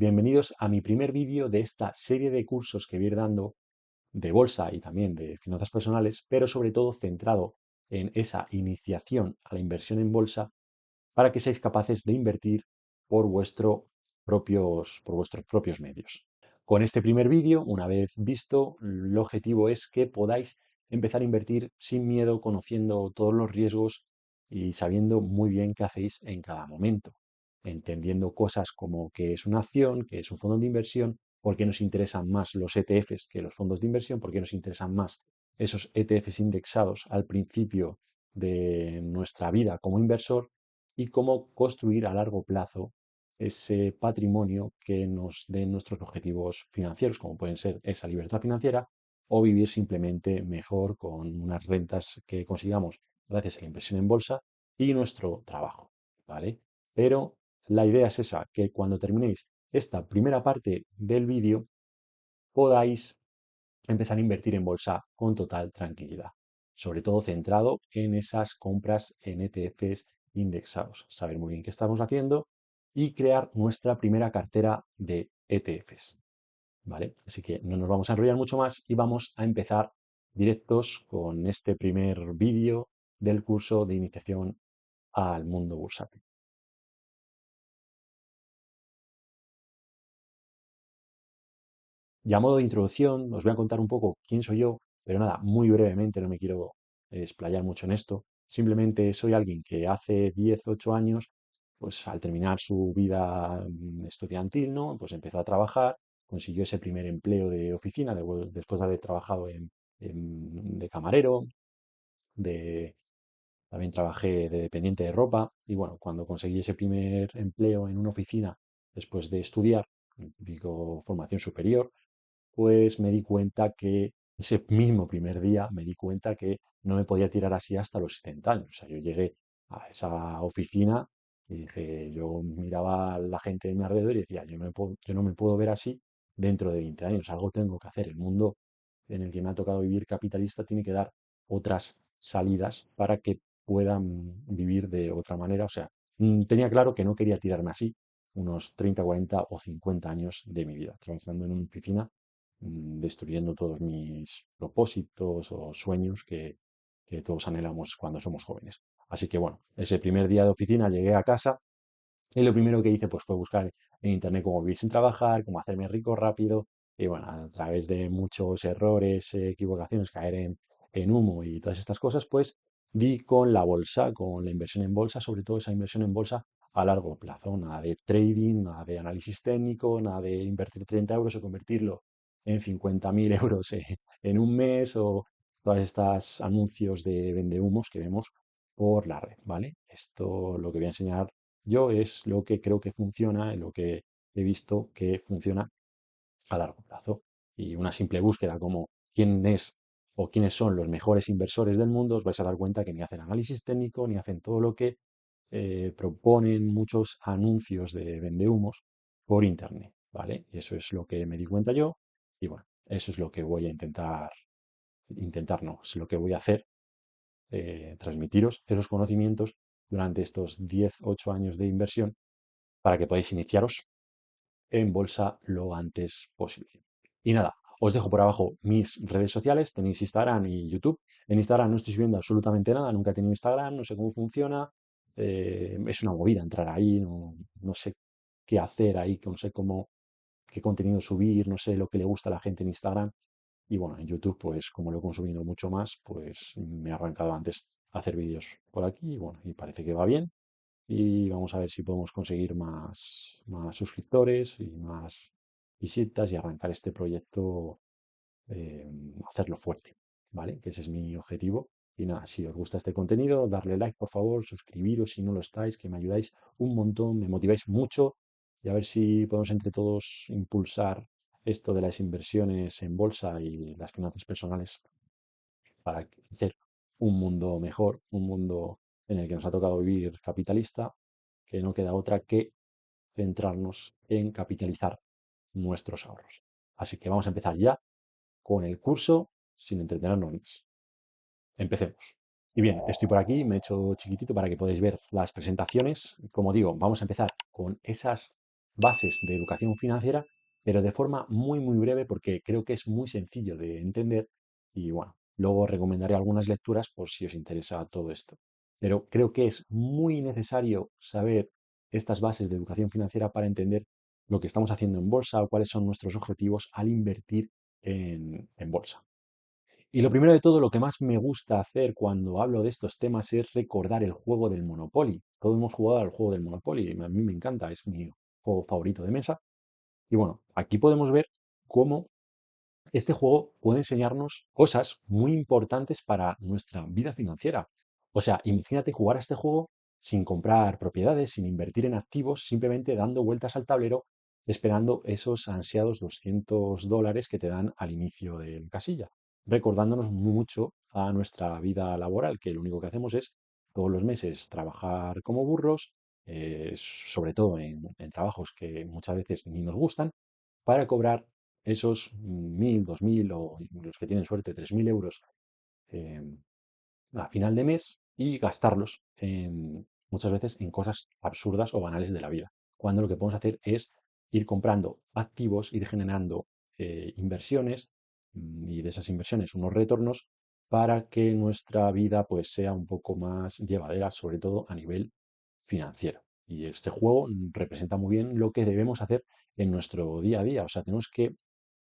Bienvenidos a mi primer vídeo de esta serie de cursos que voy a ir dando de bolsa y también de finanzas personales, pero sobre todo centrado en esa iniciación a la inversión en bolsa para que seáis capaces de invertir por vuestros propios medios. Con este primer vídeo, una vez visto, el objetivo es que podáis empezar a invertir sin miedo, conociendo todos los riesgos y sabiendo muy bien qué hacéis en cada momento, entendiendo cosas como qué es una acción, qué es un fondo de inversión, por qué nos interesan más los ETFs que los fondos de inversión, por qué nos interesan más esos ETFs indexados al principio de nuestra vida como inversor y cómo construir a largo plazo ese patrimonio que nos dé nuestros objetivos financieros, como pueden ser esa libertad financiera o vivir simplemente mejor con unas rentas que consigamos gracias a la inversión en bolsa y nuestro trabajo, ¿vale? Pero la idea es esa, que cuando terminéis esta primera parte del vídeo podáis empezar a invertir en bolsa con total tranquilidad, sobre todo centrado en esas compras en ETFs indexados, saber muy bien qué estamos haciendo y crear nuestra primera cartera de ETFs, ¿vale? Así que no nos vamos a enrollar mucho más y vamos a empezar directos con este primer vídeo del curso de iniciación al mundo bursátil. Y a modo de introducción, os voy a contar un poco quién soy yo, pero nada, muy brevemente, no me quiero explayar mucho en esto. Simplemente soy alguien que hace 10, 8 años, pues al terminar su vida estudiantil, ¿no? Pues empezó a trabajar, consiguió ese primer empleo de oficina, después de haber trabajado de camarero, de, también trabajé de dependiente de ropa, y bueno, cuando conseguí ese primer empleo en una oficina, después de estudiar, típico formación superior, pues me di cuenta que ese mismo primer día me di cuenta que no me podía tirar así hasta los 70 años. O sea, yo llegué a esa oficina y dije, yo miraba a la gente de mi alrededor y decía, yo no me puedo ver así dentro de 20 años, algo tengo que hacer. El mundo en el que me ha tocado vivir capitalista tiene que dar otras salidas para que puedan vivir de otra manera. O sea, tenía claro que no quería tirarme así unos 30, 40 o 50 años de mi vida, trabajando en una oficina destruyendo todos mis propósitos o sueños que todos anhelamos cuando somos jóvenes. Así que bueno, ese primer día de oficina llegué a casa y lo primero que hice pues fue buscar en internet cómo vivir sin trabajar, cómo hacerme rico rápido y bueno, a través de muchos errores, equivocaciones, caer en humo y todas estas cosas, pues di con la bolsa, con la inversión en bolsa, sobre todo esa inversión en bolsa a largo plazo, nada de trading, nada de análisis técnico, nada de invertir 30 euros o convertirlo en 50.000 euros en un mes o todas estas anuncios de vendehumos que vemos por la red, ¿vale? Esto lo que voy a enseñar yo es lo que creo que funciona, y lo que he visto que funciona a largo plazo. Y una simple búsqueda como quién es o quiénes son los mejores inversores del mundo, os vais a dar cuenta que ni hacen análisis técnico, ni hacen todo lo que proponen muchos anuncios de vendehumos por internet, ¿vale? Y eso es lo que me di cuenta yo. Y bueno, eso es lo que voy a intentar no, es lo que voy a hacer, transmitiros esos conocimientos durante estos 10 8 años de inversión para que podáis iniciaros en bolsa lo antes posible. Y nada, os dejo por abajo mis redes sociales, tenéis Instagram y YouTube. En Instagram no estoy subiendo absolutamente nada, nunca he tenido Instagram, no sé cómo funciona, es una movida entrar ahí, no sé qué hacer ahí, no sé qué contenido subir, no sé lo que le gusta a la gente en Instagram. Y bueno, en YouTube, pues como lo he consumido mucho más, pues me he arrancado antes a hacer vídeos por aquí y bueno, y parece que va bien y vamos a ver si podemos conseguir más suscriptores y más visitas y arrancar este proyecto, eh, hacerlo fuerte, ¿vale? Que ese es mi objetivo. Y nada, si os gusta este contenido, darle like, por favor, suscribiros si no lo estáis, que me ayudáis un montón, me motiváis mucho y a ver si podemos entre todos impulsar esto de las inversiones en bolsa y las finanzas personales para hacer un mundo mejor, un mundo en el que nos ha tocado vivir capitalista, que no queda otra que centrarnos en capitalizar nuestros ahorros. Así que vamos a empezar ya con el curso sin entretenernos más. Empecemos. Y bien, estoy por aquí, me he hecho chiquitito para que podáis ver las presentaciones. Como digo, vamos a empezar con esas bases de educación financiera, pero de forma muy, muy breve porque creo que es muy sencillo de entender y bueno, luego recomendaré algunas lecturas por si os interesa todo esto. Pero creo que es muy necesario saber estas bases de educación financiera para entender lo que estamos haciendo en bolsa o cuáles son nuestros objetivos al invertir en bolsa. Y lo primero de todo, lo que más me gusta hacer cuando hablo de estos temas es recordar el juego del Monopoly. Todos hemos jugado al juego del Monopoly, a mí me encanta, es mi juego favorito de mesa. Y bueno, aquí podemos ver cómo este juego puede enseñarnos cosas muy importantes para nuestra vida financiera. O sea, imagínate jugar a este juego sin comprar propiedades, sin invertir en activos, simplemente dando vueltas al tablero, esperando esos ansiados $200 que te dan al inicio del casilla, recordándonos mucho a nuestra vida laboral, que lo único que hacemos es todos los meses trabajar como burros, sobre todo en trabajos que muchas veces ni nos gustan, para cobrar esos 1.000, 2.000 o los que tienen suerte 3.000 euros eh, a final de mes y gastarlos muchas veces en cosas absurdas o banales de la vida. Cuando lo que podemos hacer es ir comprando activos, ir generando inversiones y de esas inversiones unos retornos para que nuestra vida pues sea un poco más llevadera, sobre todo a nivel financiero. Y este juego representa muy bien lo que debemos hacer en nuestro día a día. O sea, tenemos que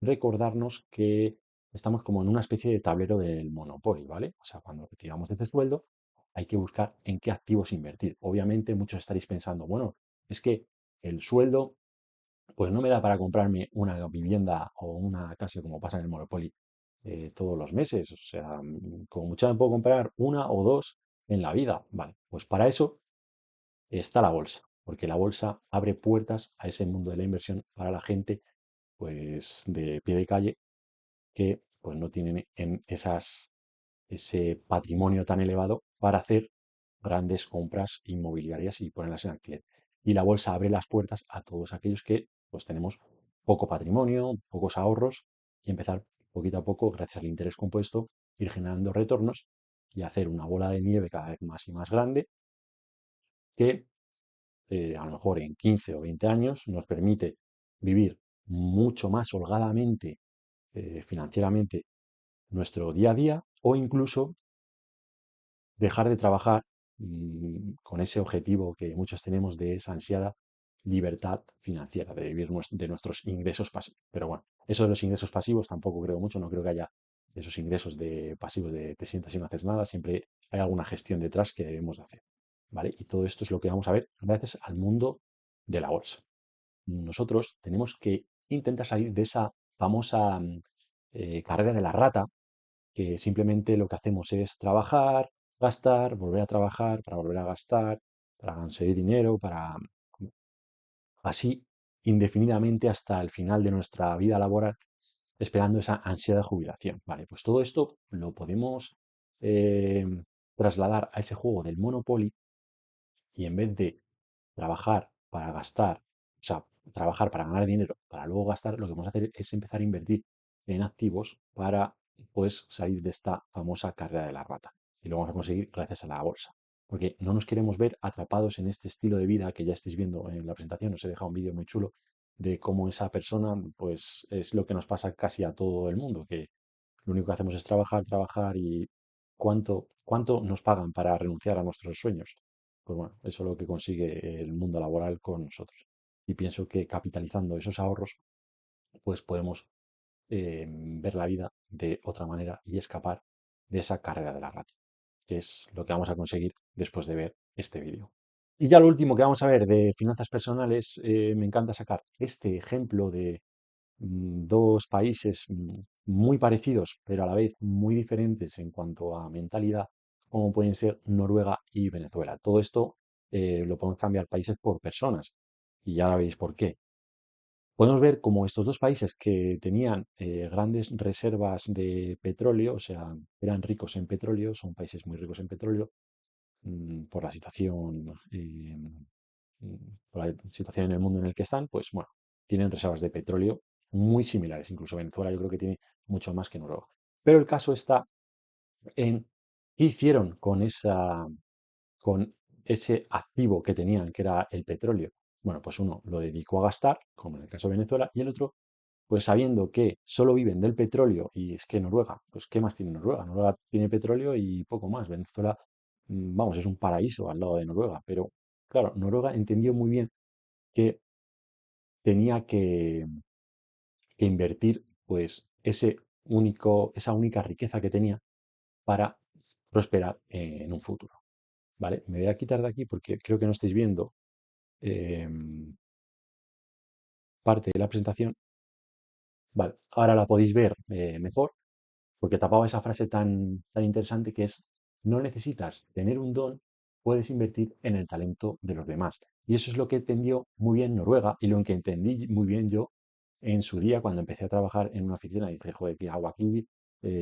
recordarnos que estamos como en una especie de tablero del Monopoly, ¿vale? O sea, cuando retiramos ese sueldo, hay que buscar en qué activos invertir. Obviamente, muchos estaréis pensando, bueno, es que el sueldo, pues no me da para comprarme una vivienda o una casa como pasa en el Monopoly todos los meses. O sea, como mucho me puedo comprar una o dos en la vida. Vale, pues para eso está la bolsa, porque la bolsa abre puertas a ese mundo de la inversión para la gente, pues de pie de calle que pues no tienen ese patrimonio tan elevado para hacer grandes compras inmobiliarias y ponerlas en alquiler. Y la bolsa abre las puertas a todos aquellos que pues tenemos poco patrimonio, pocos ahorros y empezar poquito a poco, gracias al interés compuesto, ir generando retornos y hacer una bola de nieve cada vez más y más grande que a lo mejor en 15 o 20 años nos permite vivir mucho más holgadamente financieramente nuestro día a día o incluso dejar de trabajar con ese objetivo que muchos tenemos de esa ansiada libertad financiera, de vivir de nuestros ingresos pasivos. Pero bueno, eso de los ingresos pasivos tampoco creo mucho, no creo que haya esos ingresos de pasivos de te sientas y no haces nada, siempre hay alguna gestión detrás que debemos de hacer, ¿vale? Y todo esto es lo que vamos a ver gracias al mundo de la bolsa. Nosotros tenemos que intentar salir de esa famosa carrera de la rata que simplemente lo que hacemos es trabajar, gastar, volver a trabajar para volver a gastar, para conseguir dinero, para así indefinidamente hasta el final de nuestra vida laboral, esperando esa ansiedad de jubilación. Vale, pues todo esto lo podemos eh, trasladar a ese juego del Monopoly y en vez de trabajar para gastar, o sea, trabajar para ganar dinero, para luego gastar, lo que vamos a hacer es empezar a invertir en activos para, pues, salir de esta famosa carrera de la rata. Y lo vamos a conseguir gracias a la bolsa. Porque no nos queremos ver atrapados en este estilo de vida que ya estáis viendo en la presentación. Os he dejado un vídeo muy chulo de cómo esa persona, pues, es lo que nos pasa casi a todo el mundo, que lo único que hacemos es trabajar, trabajar y ¿cuánto nos pagan para renunciar a nuestros sueños? Pues bueno, eso es lo que consigue el mundo laboral con nosotros. Y pienso que capitalizando esos ahorros, pues podemos ver la vida de otra manera y escapar de esa carrera de la rata, que es lo que vamos a conseguir después de ver este vídeo. Y ya lo último que vamos a ver de finanzas personales, me encanta sacar este ejemplo de dos países muy parecidos, pero a la vez muy diferentes en cuanto a mentalidad, como pueden ser Noruega y Venezuela. Todo esto lo podemos cambiar países por personas y ya veréis por qué. Podemos ver como estos dos países que tenían grandes reservas de petróleo, o sea, eran ricos en petróleo, son países muy ricos en petróleo, por la situación por la situación en el mundo en el que están, pues bueno, tienen reservas de petróleo muy similares. Incluso Venezuela yo creo que tiene mucho más que Noruega. Pero el caso está en qué hicieron con ese activo que tenían, que era el petróleo. Bueno, pues uno lo dedicó a gastar, como en el caso de Venezuela, y el otro, pues sabiendo que solo viven del petróleo, y es que Noruega, pues ¿qué más tiene Noruega? Noruega tiene petróleo y poco más. Venezuela, vamos, es un paraíso al lado de Noruega, pero claro, Noruega entendió muy bien que tenía que invertir pues esa única riqueza que tenía para prosperar en un futuro. ¿Vale? Me voy a quitar de aquí porque creo que no estáis viendo parte de la presentación. Vale, ahora la podéis ver mejor porque tapaba esa frase tan interesante que es, no necesitas tener un don, puedes invertir en el talento de los demás. Y eso es lo que entendió muy bien Noruega y lo que entendí muy bien yo en su día cuando empecé a trabajar en una oficina y dije, joder, ¿qué hago aquí?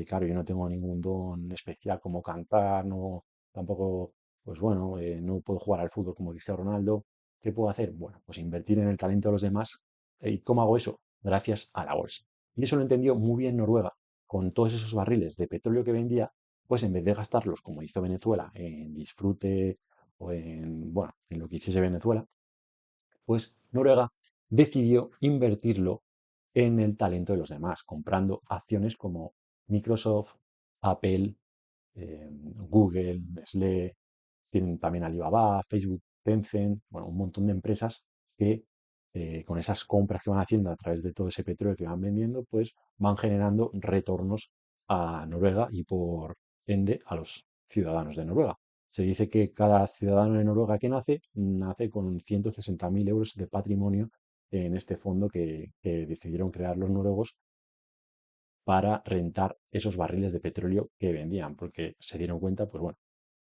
Claro, yo no tengo ningún don especial como cantar, no, tampoco, pues bueno, no puedo jugar al fútbol como Cristiano Ronaldo. ¿Qué puedo hacer? Bueno, pues invertir en el talento de los demás. ¿Y cómo hago eso? Gracias a la bolsa. Y eso lo entendió muy bien Noruega con todos esos barriles de petróleo que vendía, pues en vez de gastarlos, como hizo Venezuela, en disfrute o en, bueno, en lo que hiciese Venezuela, pues Noruega decidió invertirlo en el talento de los demás, comprando acciones como Microsoft, Apple, Google, Nestlé, tienen también Alibaba, Facebook, Tencent, bueno, un montón de empresas que con esas compras que van haciendo a través de todo ese petróleo que van vendiendo, pues van generando retornos a Noruega y por ende a los ciudadanos de Noruega. Se dice que cada ciudadano de Noruega que nace con 160.000 euros de patrimonio en este fondo que decidieron crear los noruegos para rentar esos barriles de petróleo que vendían, porque se dieron cuenta, pues bueno,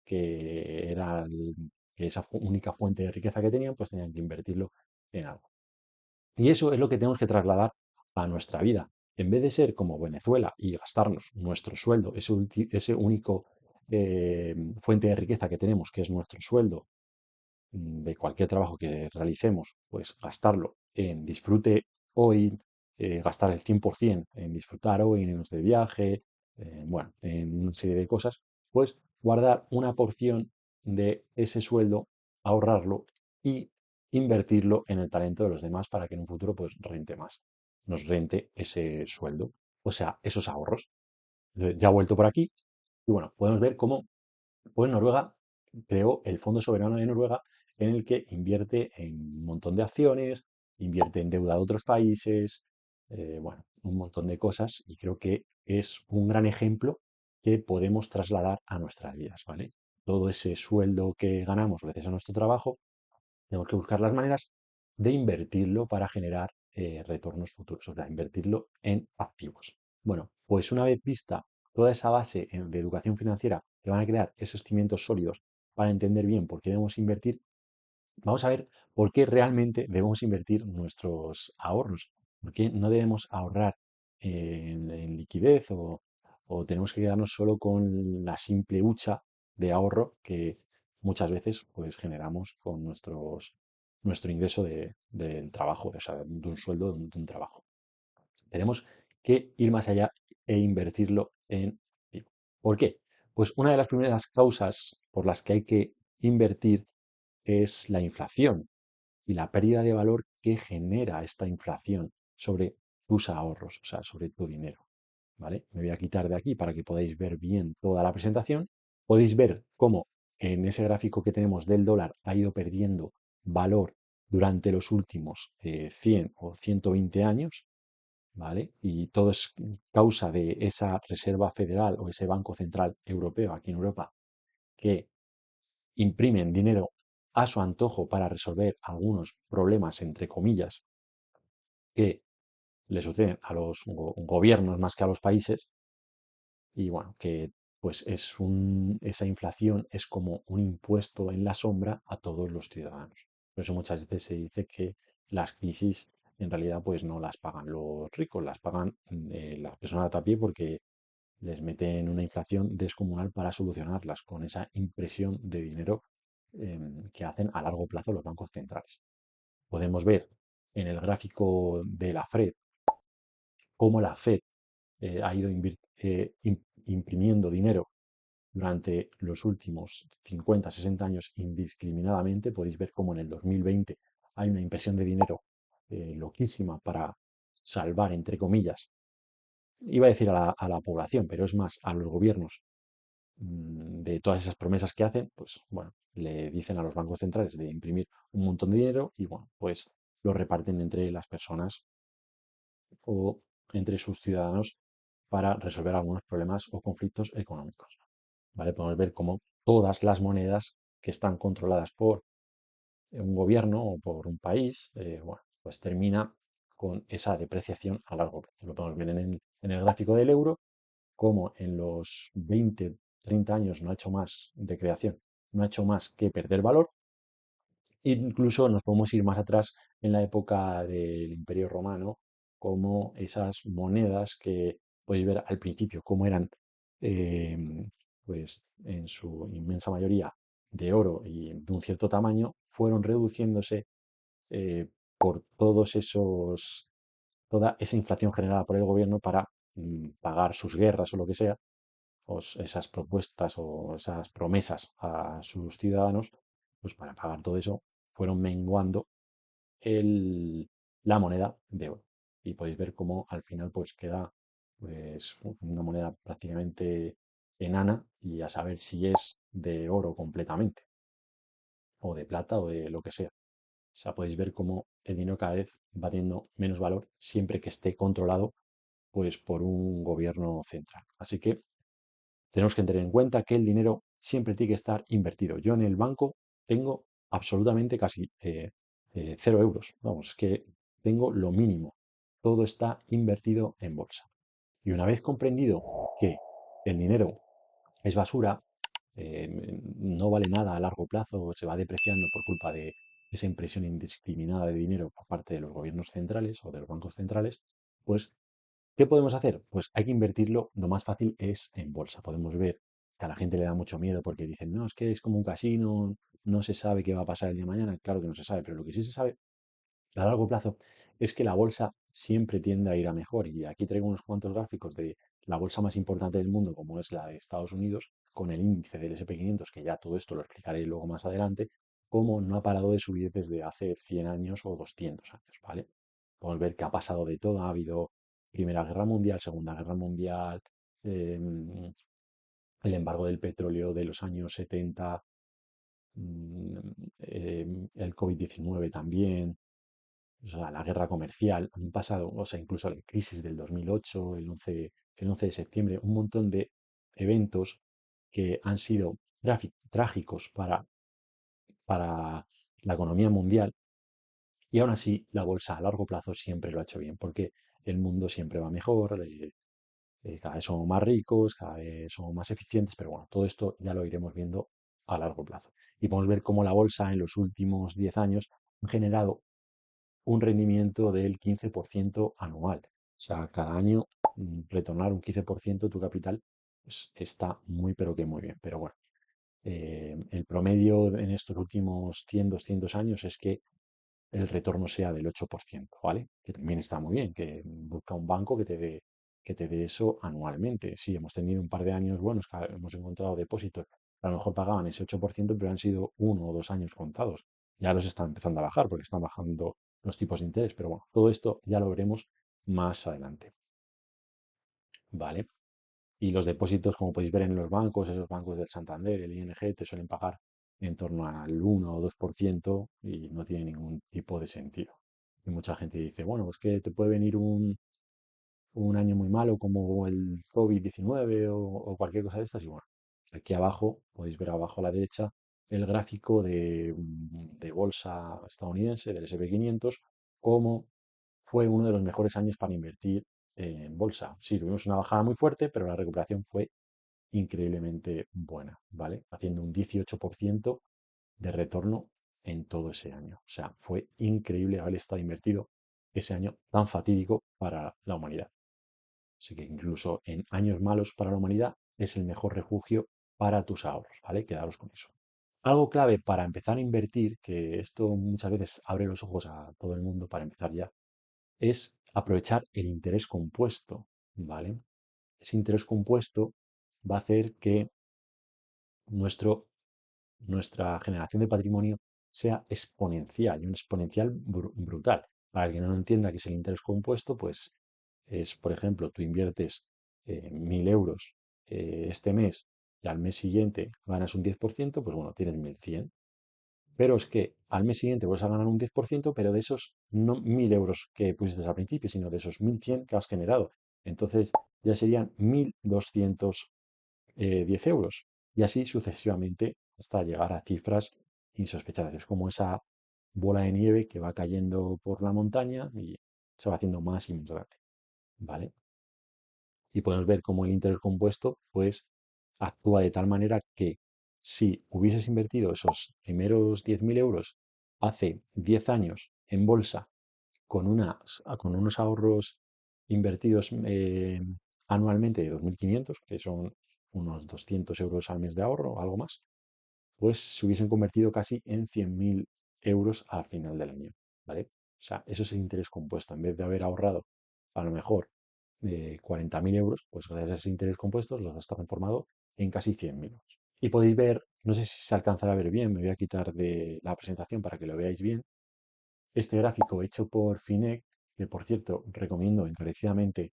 que era que esa única fuente de riqueza que tenían, pues tenían que invertirlo en algo. Y eso es lo que tenemos que trasladar a nuestra vida. En vez de ser como Venezuela y gastarnos nuestro sueldo, ese único fuente de riqueza que tenemos, que es nuestro sueldo, de cualquier trabajo que realicemos, pues gastarlo en disfrute hoy, gastar el 100% en disfrutar hoy, en irnos de viaje, bueno, en una serie de cosas, pues guardar una porción de ese sueldo, ahorrarlo y invertirlo en el talento de los demás para que en un futuro pues rente más, nos rente ese sueldo, o sea, esos ahorros. Ya he vuelto por aquí y bueno, podemos ver cómo pues Noruega creó el Fondo Soberano de Noruega en el que invierte en un montón de acciones, invierte en deuda de otros países, bueno, un montón de cosas y creo que es un gran ejemplo que podemos trasladar a nuestras vidas, ¿vale? Todo ese sueldo que ganamos gracias a nuestro trabajo, tenemos que buscar las maneras de invertirlo para generar retornos futuros, o sea, invertirlo en activos. Bueno, pues una vez vista toda esa base de educación financiera que van a crear esos cimientos sólidos para entender bien por qué debemos invertir, vamos a ver por qué realmente debemos invertir nuestros ahorros, por qué no debemos ahorrar en liquidez o tenemos que quedarnos solo con la simple hucha de ahorro que muchas veces pues generamos con nuestro ingreso del trabajo, o sea, de un sueldo de un trabajo. Tenemos que ir más allá e invertirlo en activo. ¿Por qué? Pues una de las primeras causas por las que hay que invertir es la inflación y la pérdida de valor que genera esta inflación sobre tus ahorros, o sea, sobre tu dinero. ¿Vale? Me voy a quitar de aquí para que podáis ver bien toda la presentación. Podéis ver cómo en ese gráfico que tenemos del dólar ha ido perdiendo valor durante los últimos 100 o 120 años, ¿vale? Y todo es causa de esa Reserva Federal o ese Banco Central Europeo aquí en Europa que imprimen dinero a su antojo para resolver algunos problemas, entre comillas, que le suceden a los gobiernos más que a los países. Y bueno, que pues esa inflación es como un impuesto en la sombra a todos los ciudadanos. Por eso muchas veces se dice que las crisis en realidad pues no las pagan los ricos, las pagan las personas a pie porque les meten una inflación descomunal para solucionarlas con esa impresión de dinero que hacen a largo plazo los bancos centrales. Podemos ver en el gráfico de la Fed cómo la Fed ha ido imprimiendo dinero durante los últimos 50, 60 años indiscriminadamente. Podéis ver cómo en el 2020 hay una impresión de dinero loquísima para salvar, entre comillas, iba a decir a la población, pero es más a los gobiernos de todas esas promesas que hacen, pues bueno, le dicen a los bancos centrales de imprimir un montón de dinero y bueno, pues lo reparten entre las personas o entre sus ciudadanos para resolver algunos problemas o conflictos económicos. ¿Vale? Podemos ver cómo todas las monedas que están controladas por un gobierno o por un país, bueno, pues termina con esa depreciación a largo plazo. Lo podemos ver en el gráfico del euro, como en los 20, 30 años no ha hecho más de creación, no ha hecho más que perder valor. Incluso nos podemos ir más atrás en la época del Imperio Romano, como esas monedas que podéis ver al principio, cómo eran, eh, pues en su inmensa mayoría de oro y de un cierto tamaño, fueron reduciéndose por toda esa inflación generada por el gobierno para pagar sus guerras o lo que sea, o esas propuestas o esas promesas a sus ciudadanos, pues para pagar todo eso fueron menguando el- la moneda de oro. Y podéis ver cómo al final pues queda pues una moneda prácticamente enana y a saber si es de oro completamente o de plata o de lo que sea. O sea, podéis ver cómo el dinero cada vez va teniendo menos valor siempre que esté controlado pues por un gobierno central. Así que tenemos que tener en cuenta que el dinero siempre tiene que estar invertido. Yo en el banco tengo absolutamente casi 0 euros. Vamos, es que tengo lo mínimo. Todo está invertido en bolsa. Y una vez comprendido que el dinero es basura, no vale nada a largo plazo, se va depreciando por culpa de esa impresión indiscriminada de dinero por parte de los gobiernos centrales o de los bancos centrales, pues ¿qué podemos hacer? Pues hay que invertirlo. Lo más fácil es en bolsa. Podemos ver que a la gente le da mucho miedo porque dicen, no, es que es como un casino, no se sabe qué va a pasar el día de mañana. Claro que no se sabe, pero lo que sí se sabe a largo plazo es que la bolsa siempre tiende a ir a mejor. Y aquí traigo unos cuantos gráficos de la bolsa más importante del mundo, como es la de Estados Unidos, con el índice del S&P 500, que ya todo esto lo explicaré luego más adelante, cómo no ha parado de subir desde hace 100 años o 200 años, ¿vale? Podemos ver que ha pasado de todo. Ha habido Primera Guerra Mundial, Segunda Guerra Mundial, em, el embargo del petróleo de los años 70, mm, el COVID-19 también, o sea, la guerra comercial, han pasado, o sea, incluso la crisis del 2008, el once de septiembre, un montón de eventos que han sido trágicos para la economía mundial y aún así la bolsa a largo plazo siempre lo ha hecho bien porque el mundo siempre va mejor, cada vez somos más ricos, cada vez somos más eficientes, pero bueno, todo esto ya lo iremos viendo a largo plazo. Y podemos ver cómo la bolsa en los últimos 10 años ha generado un rendimiento del 15% anual. O sea, cada año retornar un 15% de tu capital pues, está muy, pero que muy bien. Pero bueno, el promedio en estos últimos 100, 200 años es que el retorno sea del 8%, ¿vale? Que también está muy bien, que busca un banco que te dé eso anualmente. Sí, hemos tenido un par de años buenos que hemos encontrado depósitos que a lo mejor pagaban ese 8%, pero han sido 1 o 2 años contados. Ya los están empezando a bajar porque están bajando los tipos de interés, pero bueno, todo esto ya lo veremos más adelante, ¿vale? Y los depósitos, como podéis ver en los bancos, esos bancos del Santander, el ING, te suelen pagar en torno al 1 o 2% y no tiene ningún tipo de sentido. Y mucha gente dice, bueno, pues que te puede venir un año muy malo como el COVID-19 o cualquier cosa de estas. Y bueno, aquí abajo, podéis ver abajo a la derecha, el gráfico de bolsa estadounidense, del S&P 500, cómo fue uno de los mejores años para invertir en bolsa. Sí, tuvimos una bajada muy fuerte, pero la recuperación fue increíblemente buena, ¿vale? Haciendo un 18% de retorno en todo ese año. O sea, fue increíble haber estado invertido ese año tan fatídico para la humanidad. Así que incluso en años malos para la humanidad es el mejor refugio para tus ahorros, ¿vale? Quedaros con eso. Algo clave para empezar a invertir, que esto muchas veces abre los ojos a todo el mundo para empezar ya, es aprovechar el interés compuesto, ¿vale? Ese interés compuesto va a hacer que nuestro, nuestra generación de patrimonio sea exponencial y un exponencial brutal. Para el que no lo entienda qué es el interés compuesto, pues es, por ejemplo, tú inviertes 1.000 euros este mes y al mes siguiente ganas un 10%, pues bueno, tienes 1.100. Pero es que al mes siguiente vas a ganar un 10%, pero de esos no 1.000 euros que pusiste al principio, sino de esos 1.100 que has generado. Entonces ya serían 1.210 euros. Y así sucesivamente hasta llegar a cifras insospechadas. Es como esa bola de nieve que va cayendo por la montaña y se va haciendo más y más grande. ¿Vale? Y podemos ver cómo el interés compuesto pues actúa de tal manera que si hubieses invertido esos primeros 10.000 euros hace 10 años en bolsa con unos ahorros invertidos anualmente de 2.500, que son unos 200 euros al mes de ahorro o algo más, pues se hubiesen convertido casi en 100.000 euros al final del año, ¿vale? O sea, eso es el interés compuesto. En vez de haber ahorrado a lo mejor 40.000 euros, pues gracias a ese interés compuesto los has transformado en casi 100.000 euros. Y podéis ver, no sé si se alcanzará a ver bien, me voy a quitar de la presentación para que lo veáis bien, este gráfico hecho por Finec, que por cierto recomiendo encarecidamente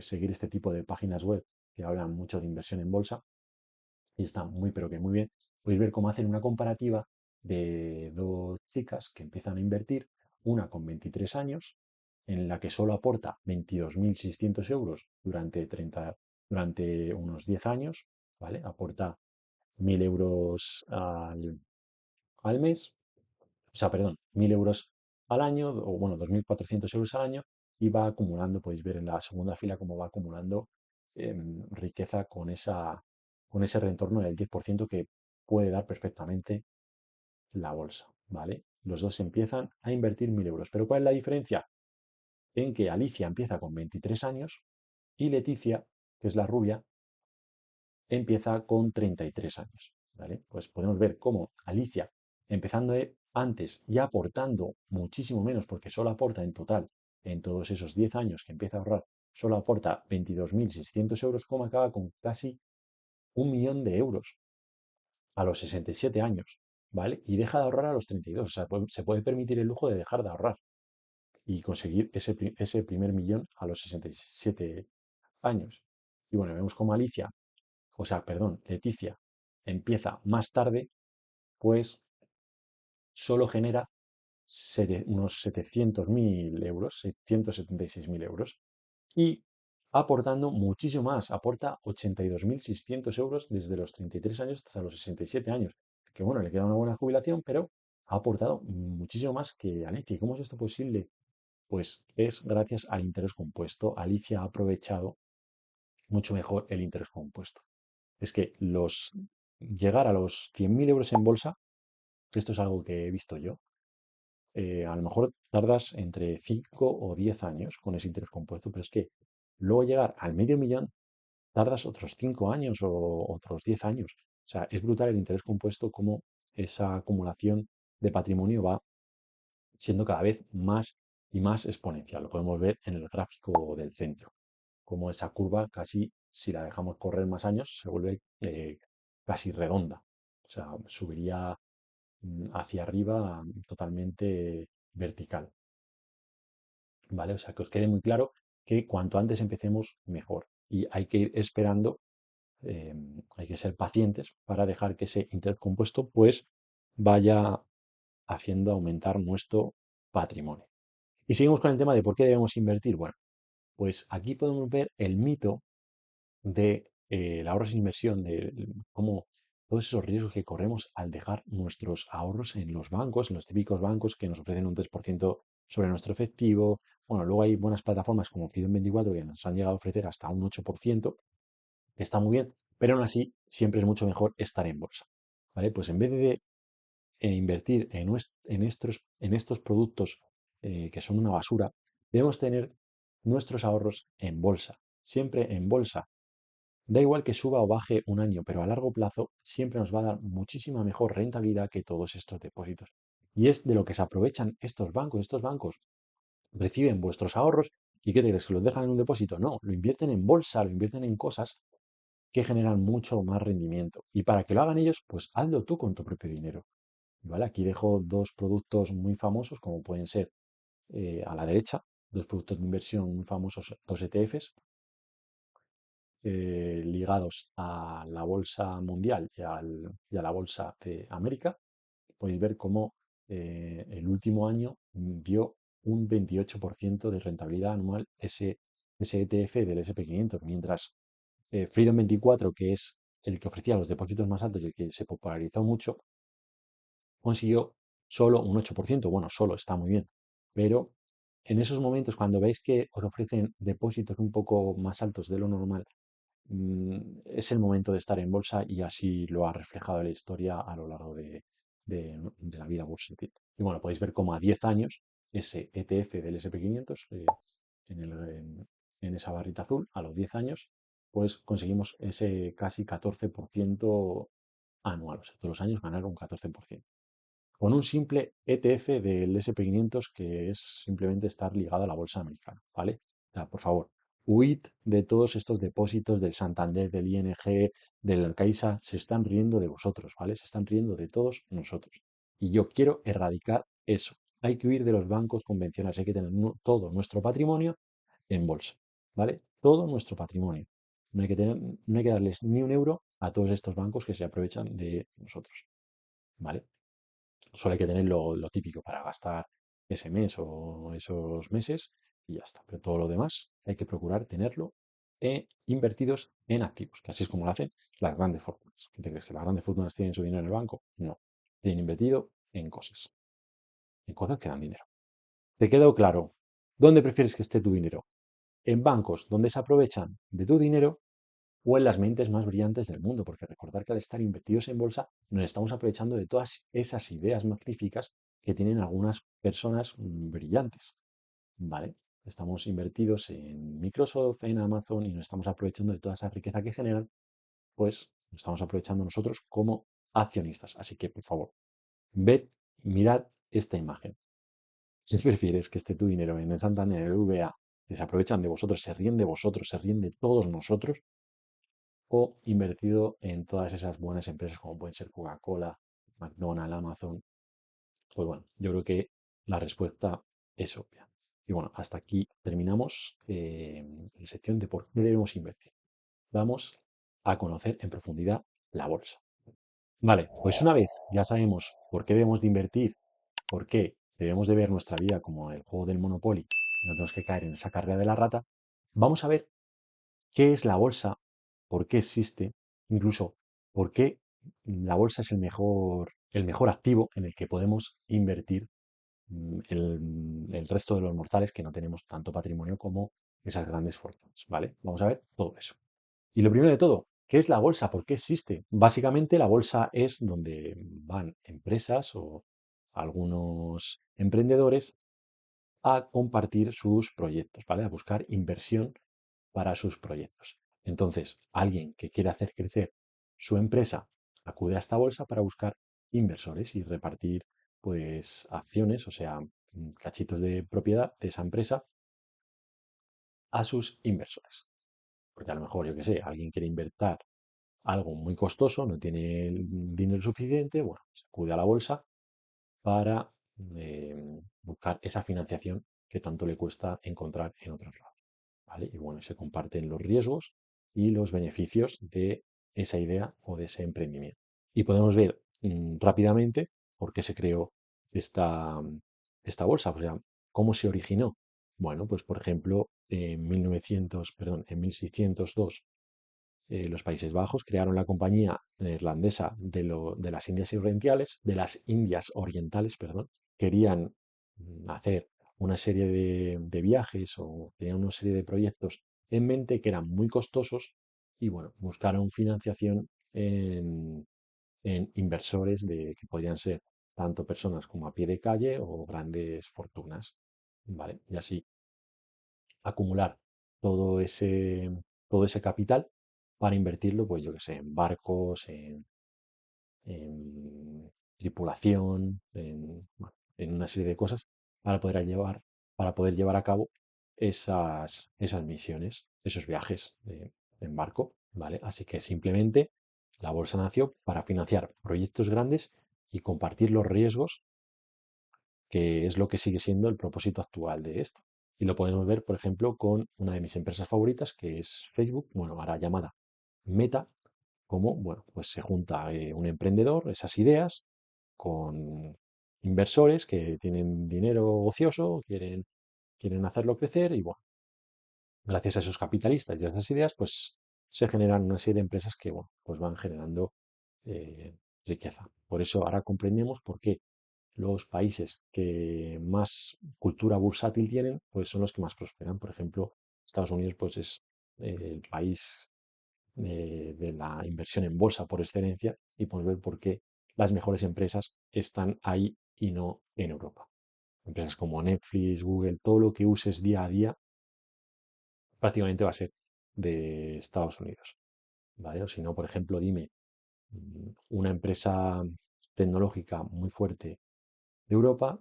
seguir este tipo de páginas web que hablan mucho de inversión en bolsa, y está muy pero que muy bien. Podéis ver cómo hacen una comparativa de dos chicas que empiezan a invertir, una con 23 años, en la que solo aporta 22.600 euros durante unos 10 años, ¿vale? Aporta 1.000 euros al mes, o sea, perdón, 1.000 euros al año, o bueno, 2.400 euros al año, y va acumulando, podéis ver en la segunda fila cómo va acumulando riqueza con ese retorno del 10% que puede dar perfectamente la bolsa, ¿vale? Los dos empiezan a invertir 1.000 euros. Pero ¿cuál es la diferencia? En que Alicia empieza con 23 años y Leticia, que es la rubia, empieza con 33 años, ¿vale? Pues podemos ver cómo Alicia, empezando antes y aportando muchísimo menos, porque solo aporta en total, en todos esos 10 años que empieza a ahorrar, solo aporta 22.600 euros, cómo acaba con casi 1.000.000 de euros a los 67 años, ¿vale? Y deja de ahorrar a los 32, o sea, se puede permitir el lujo de dejar de ahorrar y conseguir ese primer millón a los 67 años. Y bueno, vemos como Alicia, o sea, perdón, Leticia empieza más tarde, pues solo genera unos 700.000 euros, 776.000 euros, y aportando muchísimo más, aporta 82.600 euros desde los 33 años hasta los 67 años, que bueno, le queda una buena jubilación, pero ha aportado muchísimo más que Alicia. ¿Y cómo es esto posible? Pues es gracias al interés compuesto. Alicia ha aprovechado mucho mejor el interés compuesto. Es que llegar a los 100.000 euros en bolsa, esto es algo que he visto yo, a lo mejor tardas entre 5 o 10 años con ese interés compuesto, pero es que luego llegar al medio millón tardas otros 5 años o otros 10 años. O sea, es brutal el interés compuesto, como esa acumulación de patrimonio va siendo cada vez más y más exponencial. Lo podemos ver en el gráfico del centro, como esa curva casi, si la dejamos correr más años, se vuelve casi redonda. O sea, subiría hacia arriba totalmente vertical. ¿Vale? O sea, que os quede muy claro que cuanto antes empecemos, mejor. Y hay que ir esperando, eh, hay que ser pacientes para dejar que ese interés compuesto pues vaya haciendo aumentar nuestro patrimonio. Y seguimos con el tema de por qué debemos invertir. Bueno, pues aquí podemos ver el mito de el ahorro sin inversión, de cómo todos esos riesgos que corremos al dejar nuestros ahorros en los bancos, en los típicos bancos que nos ofrecen un 3% sobre nuestro efectivo. Bueno, luego hay buenas plataformas como Fidelity24 que nos han llegado a ofrecer hasta un 8%, que está muy bien, pero aún así siempre es mucho mejor estar en bolsa. ¿Vale? Pues en vez de invertir en estos productos que son una basura, debemos tener nuestros ahorros en bolsa, siempre en bolsa. Da igual que suba o baje un año, pero a largo plazo siempre nos va a dar muchísima mejor rentabilidad que todos estos depósitos. Y es de lo que se aprovechan estos bancos. Estos bancos reciben vuestros ahorros y ¿qué te crees? ¿Que los dejan en un depósito? No, lo invierten en bolsa, lo invierten en cosas que generan mucho más rendimiento. Y para que lo hagan ellos, pues hazlo tú con tu propio dinero. ¿vale? Aquí dejo dos productos muy famosos, como pueden ser a la derecha, dos productos de inversión muy famosos, dos ETFs, ligados a la bolsa mundial y a la bolsa de América. Podéis ver cómo el último año dio un 28% de rentabilidad anual ese ETF del SP 500, mientras Freedom 24, que es el que ofrecía los depósitos más altos y el que se popularizó mucho, consiguió solo un 8%. Bueno, solo está muy bien, pero en esos momentos cuando veis que os ofrecen depósitos un poco más altos de lo normal, es el momento de estar en bolsa, y así lo ha reflejado la historia a lo largo de la vida bursátil. Y bueno, podéis ver cómo a 10 años ese ETF del SP 500, en, en esa barrita azul, a los 10 años, pues conseguimos ese casi 14% anual. O sea, todos los años ganar un 14% con un simple ETF del SP 500, que es simplemente estar ligado a la bolsa americana, ¿vale? O sea, por favor, huid de todos estos depósitos del Santander, del ING, del Caixa. Se están riendo de vosotros, ¿vale? Se están riendo de todos nosotros. Y yo quiero erradicar eso. Hay que huir de los bancos convencionales. Hay que tener todo nuestro patrimonio en bolsa, ¿vale? Todo nuestro patrimonio. No hay que darles ni un euro a todos estos bancos que se aprovechan de nosotros, ¿vale? Solo hay que tener lo típico para gastar ese mes o esos meses y ya está. Pero todo lo demás hay que procurar tenerlo invertidos en activos, que así es como lo hacen las grandes fortunas. ¿Qué te crees? ¿Que las grandes fortunas tienen su dinero en el banco? No. Tienen invertido en cosas que dan dinero. ¿Te quedó claro? ¿Dónde prefieres que esté tu dinero? ¿En bancos donde se aprovechan de tu dinero o en las mentes más brillantes del mundo? Porque recordar que al estar invertidos en bolsa nos estamos aprovechando de todas esas ideas magníficas que tienen algunas personas brillantes, ¿vale? Estamos invertidos en Microsoft, en Amazon, y nos estamos aprovechando de toda esa riqueza que generan, pues nos estamos aprovechando nosotros como accionistas. Así que, por favor, ved, mirad esta imagen. ¿Qué prefieres? ¿Que esté tu dinero en el Santander, en el VA, que se aprovechan de vosotros, se ríen de vosotros, se ríen de todos nosotros, o invertido en todas esas buenas empresas como pueden ser Coca-Cola, McDonald's, Amazon? Pues bueno, yo creo que la respuesta es obvia. Y bueno, hasta aquí terminamos la sección de por qué debemos invertir. Vamos a conocer en profundidad la bolsa. Vale, pues una vez ya sabemos por qué debemos de invertir, por qué debemos de ver nuestra vida como el juego del Monopoly y no tenemos que caer en esa carrera de la rata, vamos a ver qué es la bolsa, por qué existe, incluso por qué la bolsa es el mejor activo en el que podemos invertir el resto de los mortales que no tenemos tanto patrimonio como esas grandes fortunas, ¿vale? Vamos a ver todo eso. Y lo primero de todo, ¿qué es la bolsa? ¿Por qué existe? Básicamente la bolsa es donde van empresas o algunos emprendedores a compartir sus proyectos, ¿vale? A buscar inversión para sus proyectos. Entonces, alguien que quiere hacer crecer su empresa acude a esta bolsa para buscar inversores y repartir, pues, acciones, o sea, cachitos de propiedad de esa empresa a sus inversores. Porque a lo mejor, yo qué sé, alguien quiere invertir algo muy costoso, no tiene el dinero suficiente, bueno, se acude a la bolsa para buscar esa financiación que tanto le cuesta encontrar en otros lados, ¿vale? Y bueno, se comparten los riesgos y los beneficios de esa idea o de ese emprendimiento. Y podemos ver rápidamente por qué se creó esta, esta bolsa, o sea, cómo se originó. Bueno, pues por ejemplo, en 1602 los Países Bajos crearon la compañía neerlandesa de las Indias Orientales, perdón. Querían hacer una serie de viajes o tenían una serie de proyectos en mente que eran muy costosos y bueno, buscaron financiación en inversores que podían ser tanto personas como a pie de calle o grandes fortunas, ¿vale? Y así acumular todo ese, todo ese capital para invertirlo, pues yo que sé, en barcos, en tripulación, bueno, en una serie de cosas para poder llevar a cabo esas misiones, esos viajes en barco, ¿vale? Así que simplemente la bolsa nació para financiar proyectos grandes y compartir los riesgos, que es lo que sigue siendo el propósito actual de esto. Y lo podemos ver, por ejemplo, con una de mis empresas favoritas, que es Facebook, bueno, ahora llamada Meta, como, bueno, pues se junta un emprendedor, esas ideas, con inversores que tienen dinero ocioso, quieren hacerlo crecer y, bueno, gracias a esos capitalistas y a esas ideas, pues se generan una serie de empresas que, bueno, pues van generando riqueza. Por eso ahora comprendemos por qué los países que más cultura bursátil tienen, pues son los que más prosperan. Por ejemplo, Estados Unidos, pues es el país de la inversión en bolsa por excelencia y podemos ver por qué las mejores empresas están ahí y no en Europa. Empresas como Netflix, Google, todo lo que uses día a día prácticamente va a ser de Estados Unidos, ¿vale? O si no, por ejemplo, dime una empresa tecnológica muy fuerte de Europa,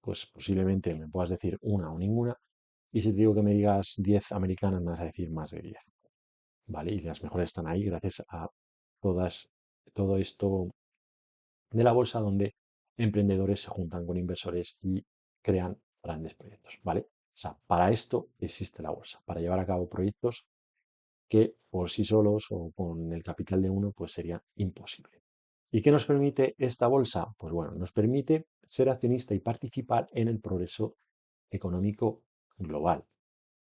pues posiblemente me puedas decir una o ninguna, y si te digo que me digas 10 americanas, me vas a decir más de 10, ¿vale? Y las mejores están ahí gracias a todas, todo esto de la bolsa donde emprendedores se juntan con inversores y crean grandes proyectos, ¿vale? O sea, para esto existe la bolsa, para llevar a cabo proyectos que por sí solos o con el capital de uno, pues sería imposible. ¿Y qué nos permite esta bolsa? Pues bueno, nos permite ser accionista y participar en el progreso económico global.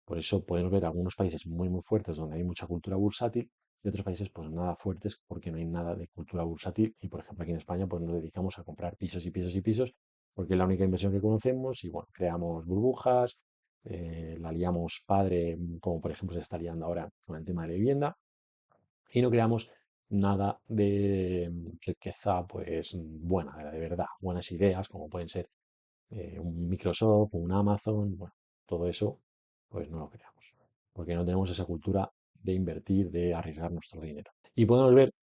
Por eso podemos ver algunos países muy, muy fuertes donde hay mucha cultura bursátil y otros países pues nada fuertes porque no hay nada de cultura bursátil. Y por ejemplo aquí en España pues nos dedicamos a comprar pisos y pisos y pisos porque es la única inversión que conocemos y bueno, creamos burbujas, la liamos padre, como por ejemplo se está liando ahora con el tema de la vivienda y no creamos nada de riqueza pues buena, de verdad, buenas ideas como pueden ser un Microsoft o un Amazon, bueno, todo eso, pues no lo creamos, porque no tenemos esa cultura de invertir, de arriesgar nuestro dinero. Y podemos ver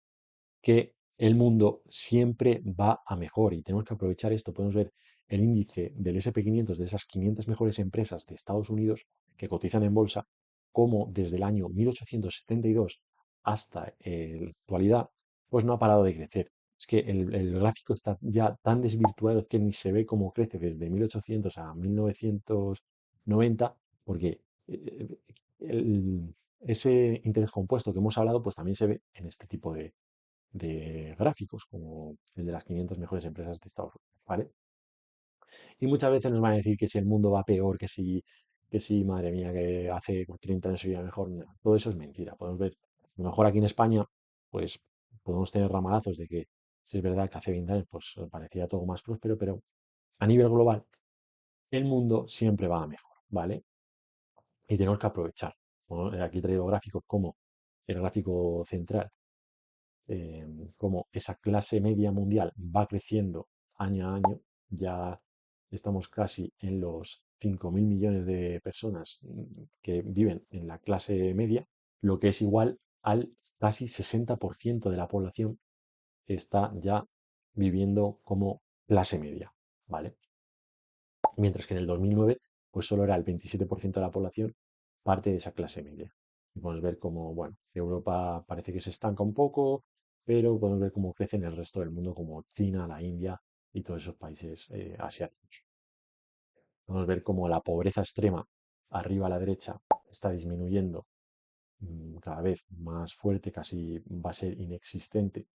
que el mundo siempre va a mejor y tenemos que aprovechar esto. Podemos ver el índice del SP 500 de esas 500 mejores empresas de Estados Unidos que cotizan en bolsa, como desde el año 1872 hasta la actualidad, pues no ha parado de crecer. Es que el gráfico está ya tan desvirtuado que ni se ve cómo crece desde 1800 a 1990, porque ese interés compuesto que hemos hablado, pues también se ve en este tipo de gráficos, como el de las 500 mejores empresas de Estados Unidos, ¿vale? Y muchas veces nos van a decir que si el mundo va peor, que si, madre mía, que hace 30 años sería mejor. No, todo eso es mentira. Podemos ver, a lo mejor aquí en España, pues podemos tener ramalazos de que si es verdad que hace 20 años pues parecía todo más próspero, pero a nivel global el mundo siempre va a mejor, ¿vale? Y tenemos que aprovechar. Bueno, aquí he traído gráficos como el gráfico central, cómo esa clase media mundial va creciendo año a año. Ya estamos casi en los 5.000 millones de personas que viven en la clase media, lo que es igual al casi 60% de la población está ya viviendo como clase media, ¿vale? Mientras que en el 2009 pues solo era el 27% de la población parte de esa clase media. Y podemos ver cómo, bueno, Europa parece que se estanca un poco, pero podemos ver cómo crece en el resto del mundo, como China, la India y todos esos países asiáticos. Podemos ver cómo la pobreza extrema, arriba a la derecha, está disminuyendo cada vez más fuerte, casi va a ser inexistente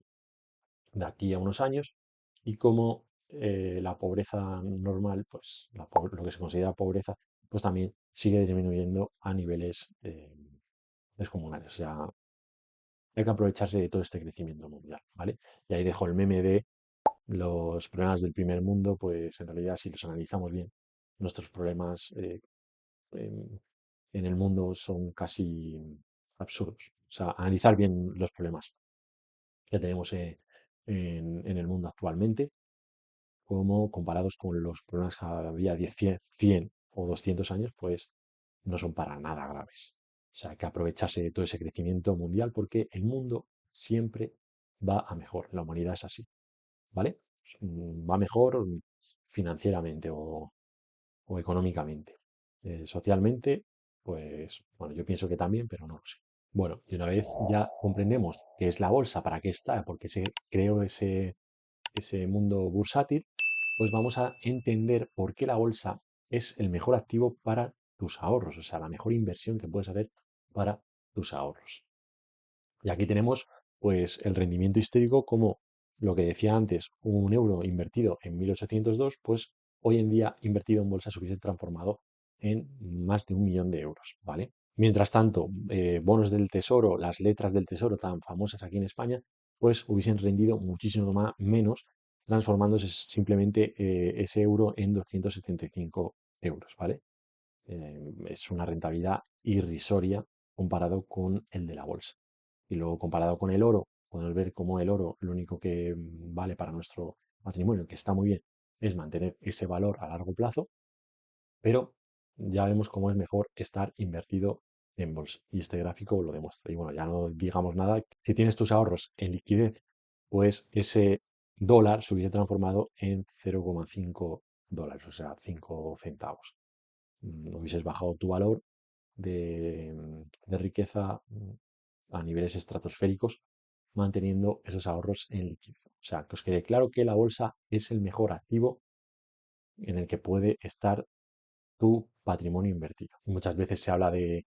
de aquí a unos años, y cómo la pobreza normal, pues lo que se considera pobreza, pues también sigue disminuyendo a niveles descomunales. O sea, hay que aprovecharse de todo este crecimiento mundial, ¿vale? Y ahí dejo el meme de los problemas del primer mundo, pues en realidad si los analizamos bien, nuestros problemas en, en el mundo son casi absurdos. O sea, analizar bien los problemas que tenemos en el mundo actualmente, como comparados con los problemas que había 10, 100 o 200 años, pues no son para nada graves. O sea, hay que aprovecharse de todo ese crecimiento mundial porque el mundo siempre va a mejor. La humanidad es así, ¿vale? Va mejor financieramente o económicamente. Socialmente, pues bueno, yo pienso que también, pero no lo sé. Bueno, y una vez ya comprendemos qué es la bolsa, para qué está, porque se creó ese mundo bursátil, pues vamos a entender por qué la bolsa es el mejor activo para tus ahorros, o sea, la mejor inversión que puedes hacer para tus ahorros. Y aquí tenemos pues el rendimiento histórico como lo que decía antes, un euro invertido en 1802, pues hoy en día invertido en bolsa se hubiese transformado en más de 1 millón de euros, ¿vale? Mientras tanto, bonos del tesoro, las letras del tesoro tan famosas aquí en España, pues hubiesen rendido muchísimo menos, transformándose simplemente ese euro en 275 euros, ¿vale? Es una rentabilidad irrisoria comparado con el de la bolsa. Y luego comparado con el oro, podemos ver cómo el oro lo único que vale para nuestro patrimonio, que está muy bien, es mantener ese valor a largo plazo, pero ya vemos cómo es mejor estar invertido en bolsa. Y este gráfico lo demuestra. Y bueno, ya no digamos nada. Si tienes tus ahorros en liquidez, pues ese dólar se hubiese transformado en 0,5 dólares, o sea, 5 centavos. Hubieses bajado tu valor de riqueza a niveles estratosféricos, manteniendo esos ahorros en liquidez. O sea, que os quede claro que la bolsa es el mejor activo en el que puede estar tu patrimonio invertido. Y muchas veces se habla de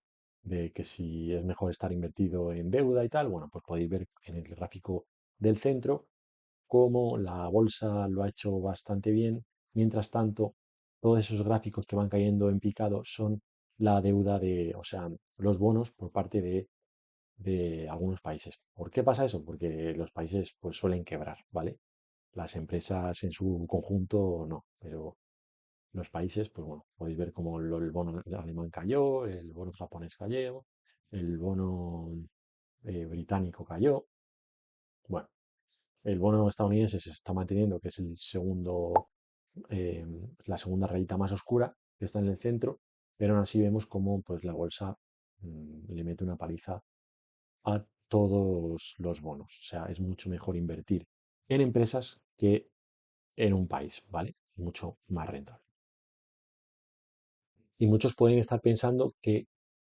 que si es mejor estar invertido en deuda y tal, bueno, pues podéis ver en el gráfico del centro cómo la bolsa lo ha hecho bastante bien. Mientras tanto, todos esos gráficos que van cayendo en picado son la deuda o sea, los bonos por parte de algunos países. ¿Por qué pasa eso? Porque los países pues suelen quebrar, ¿vale? Las empresas en su conjunto no, pero los países, pues bueno, podéis ver cómo el bono alemán cayó, el bono japonés cayó, el bono británico cayó. Bueno, el bono estadounidense se está manteniendo, que es eh, la segunda rayita más oscura, que está en el centro, pero aún así vemos cómo pues, la bolsa le mete una paliza a todos los bonos. O sea, es mucho mejor invertir en empresas que en un país, ¿vale? Mucho más rentable. Y muchos pueden estar pensando que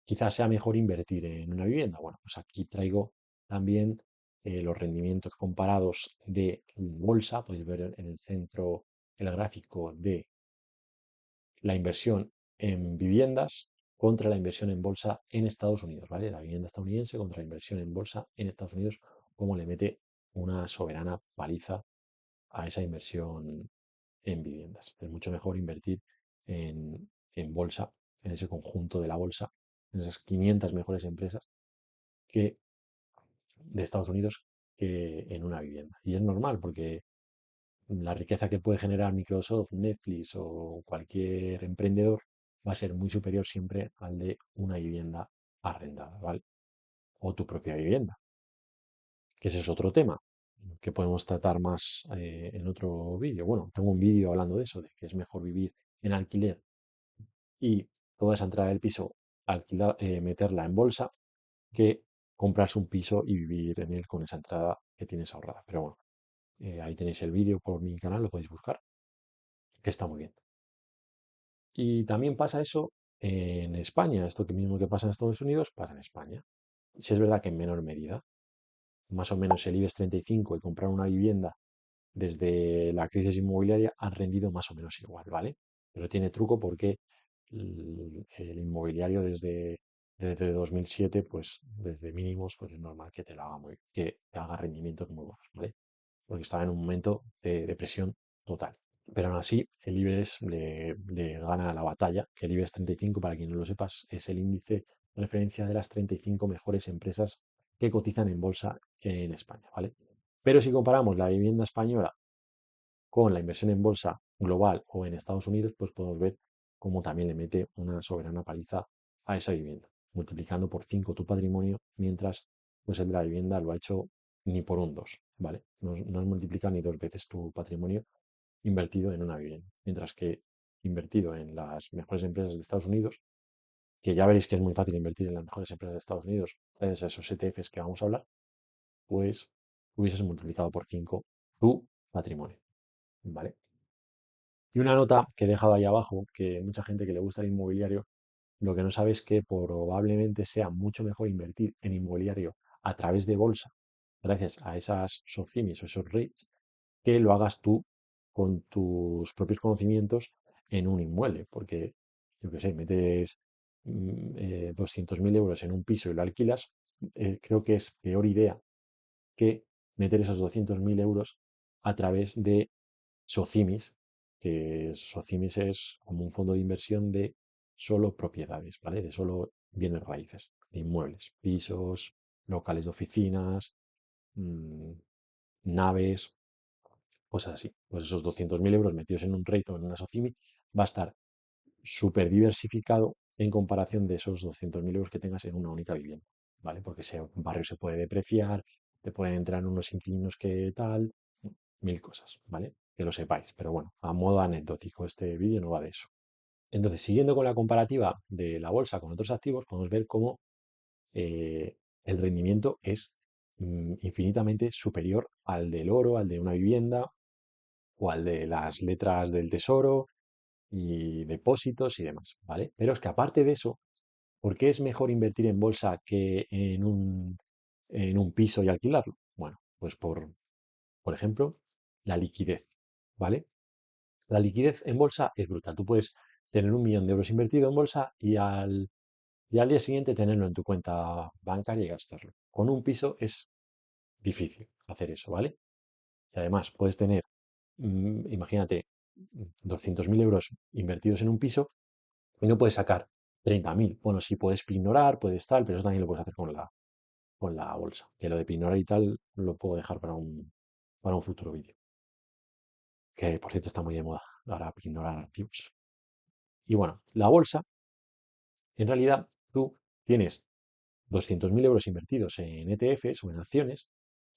quizás sea mejor invertir en una vivienda. Bueno, pues aquí traigo también los rendimientos comparados de bolsa. Podéis ver en el centro el gráfico de la inversión en viviendas contra la inversión en bolsa en Estados Unidos, ¿vale? La vivienda estadounidense contra la inversión en bolsa en Estados Unidos, cómo le mete una soberana paliza a esa inversión en viviendas. Es mucho mejor invertir en bolsa, en ese conjunto de la bolsa, en esas 500 mejores empresas que de Estados Unidos que en una vivienda. Y es normal porque la riqueza que puede generar Microsoft, Netflix o cualquier emprendedor va a ser muy superior siempre al de una vivienda arrendada, ¿vale? O tu propia vivienda, que ese es otro tema que podemos tratar más en otro vídeo. Bueno, tengo un vídeo hablando de eso, de que es mejor vivir en alquiler y toda esa entrada del piso meterla en bolsa que comprarse un piso y vivir en él con esa entrada que tienes ahorrada. Pero bueno, ahí tenéis el vídeo por mi canal, lo podéis buscar, que está muy bien. Y también pasa eso en España, esto que mismo que pasa en Estados Unidos, pasa en España. Si es verdad que en menor medida, más o menos el IBEX 35 y comprar una vivienda desde la crisis inmobiliaria han rendido más o menos igual, ¿vale? Pero tiene truco porque el inmobiliario desde 2007, pues desde mínimos, pues es normal que que te haga rendimientos muy buenos, ¿vale? Porque estaba en un momento de depresión total. Pero aún así, el IBEX le gana la batalla, que el IBEX 35, para quien no lo sepas, es el índice de referencia de las 35 mejores empresas que cotizan en bolsa en España, ¿vale? Pero si comparamos la vivienda española con la inversión en bolsa global o en Estados Unidos, pues podemos ver cómo también le mete una soberana paliza a esa vivienda, multiplicando por 5 tu patrimonio, mientras pues el de la vivienda lo ha hecho ni por un 2, ¿vale? No has multiplicado ni 2 veces tu patrimonio invertido en una vivienda, mientras que invertido en las mejores empresas de Estados Unidos, que ya veréis que es muy fácil invertir en las mejores empresas de Estados Unidos, gracias a esos ETFs que vamos a hablar, pues hubieses multiplicado por 5 tu patrimonio, ¿vale? Y una nota que he dejado ahí abajo, que mucha gente que le gusta el inmobiliario, lo que no sabe es que probablemente sea mucho mejor invertir en inmobiliario a través de bolsa, gracias a esas SOCIMIs o esos REITs, que lo hagas tú con tus propios conocimientos en un inmueble, porque, yo qué sé, metes 200.000 euros en un piso y lo alquilas, creo que es peor idea que meter esos 200.000 euros a través de Socimis, que Socimis es como un fondo de inversión de solo propiedades, ¿vale? De solo bienes raíces, inmuebles, pisos, locales de oficinas, mm, naves, cosas así. Pues esos 200.000 euros metidos en un REIT o en una Socimi va a estar súper diversificado en comparación de esos 200.000 euros que tengas en una única vivienda, ¿vale? Porque ese barrio se puede depreciar, te pueden entrar unos inquilinos que tal, mil cosas, ¿vale? Que lo sepáis. Pero bueno, a modo anecdótico, este vídeo no va de eso. Entonces, siguiendo con la comparativa de la bolsa con otros activos, podemos ver cómo el rendimiento es infinitamente superior al del oro, al de una vivienda o al de las letras del tesoro y depósitos y demás, ¿vale? Pero es que aparte de eso, ¿por qué es mejor invertir en bolsa que en un piso y alquilarlo? Bueno, pues por ejemplo, la liquidez, ¿vale? La liquidez en bolsa es brutal. Tú puedes tener 1.000.000 de euros invertido en bolsa y al día siguiente tenerlo en tu cuenta bancaria y gastarlo. Con un piso es difícil hacer eso, ¿vale? Y además puedes tener, imagínate, 200.000 euros invertidos en un piso y no puedes sacar 30.000. Bueno, sí puedes pignorar, puedes tal, pero eso también lo puedes hacer con la bolsa. Que lo de pignorar y tal lo puedo dejar para un futuro vídeo. Que por cierto está muy de moda ahora pignorar activos. Y bueno, la bolsa, en realidad, tú tienes 200.000 euros invertidos en ETFs o en acciones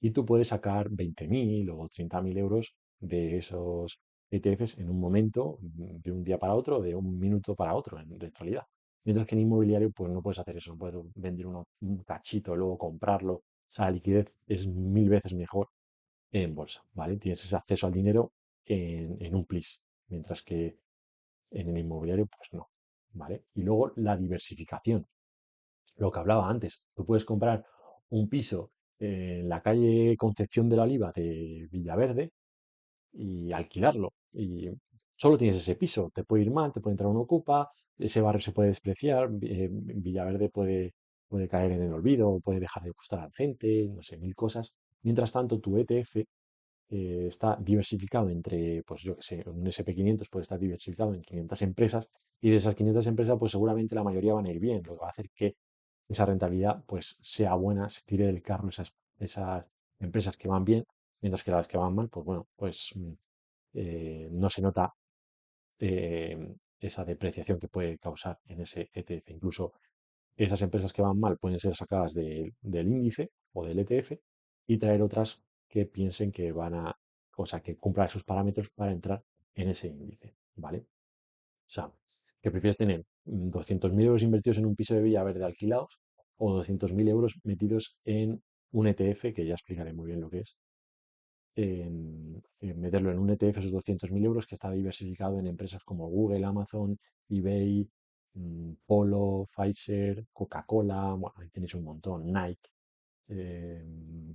y tú puedes sacar 20.000 o 30.000 euros de esos ETFs en un momento, de un día para otro, de un minuto para otro, en realidad. Mientras que en inmobiliario, pues no puedes hacer eso, no puedes vender un cachito, luego comprarlo. O sea, la liquidez es mil veces mejor en bolsa, ¿vale? Tienes ese acceso al dinero en un plis, mientras que en el inmobiliario, pues no, ¿vale? Y luego la diversificación, lo que hablaba antes, tú puedes comprar un piso en la calle Concepción de la Oliva de Villaverde y alquilarlo. Y solo tienes ese piso, te puede ir mal, te puede entrar un ocupa, ese barrio se puede despreciar, Villaverde puede caer en el olvido, puede dejar de gustar a la gente, no sé, mil cosas. Mientras tanto, tu ETF está diversificado entre, pues yo qué sé, un SP500 puede estar diversificado en 500 empresas y de esas 500 empresas, pues seguramente la mayoría van a ir bien, lo que va a hacer que esa rentabilidad pues sea buena, se tire del carro esas empresas que van bien, mientras que las que van mal, pues bueno, pues no se nota esa depreciación que puede causar en ese ETF. Incluso esas empresas que van mal pueden ser sacadas del índice o del ETF y traer otras que piensen que van a, o sea, que cumplan esos parámetros para entrar en ese índice, ¿vale? O sea, que prefieres tener 200.000 euros invertidos en un piso de Villaverde alquilados o 200.000 euros metidos en un ETF, que ya explicaré muy bien lo que es, en meterlo en un ETF, esos 200.000 euros que está diversificado en empresas como Google, Amazon, eBay, Polo, Pfizer, Coca-Cola, bueno, ahí tenéis un montón, Nike,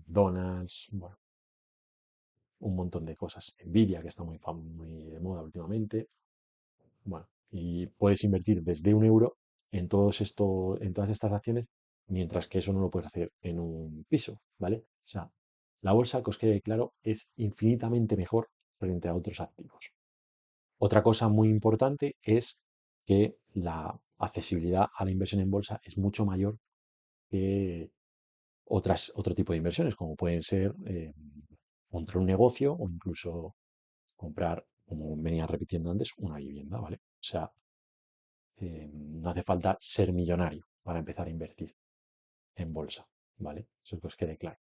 Donuts, bueno, un montón de cosas. Nvidia, que está muy de moda últimamente. Bueno, y puedes invertir desde 1 euro en todas estas acciones, mientras que eso no lo puedes hacer en un piso, ¿vale? O sea, la bolsa, que os quede claro, es infinitamente mejor frente a otros activos. Otra cosa muy importante es que la accesibilidad a la inversión en bolsa es mucho mayor que otro tipo de inversiones, como pueden ser montar un negocio o incluso comprar, como venía repitiendo antes, una vivienda, ¿vale? O sea, no hace falta ser millonario para empezar a invertir en bolsa, ¿vale? Eso que os quede claro.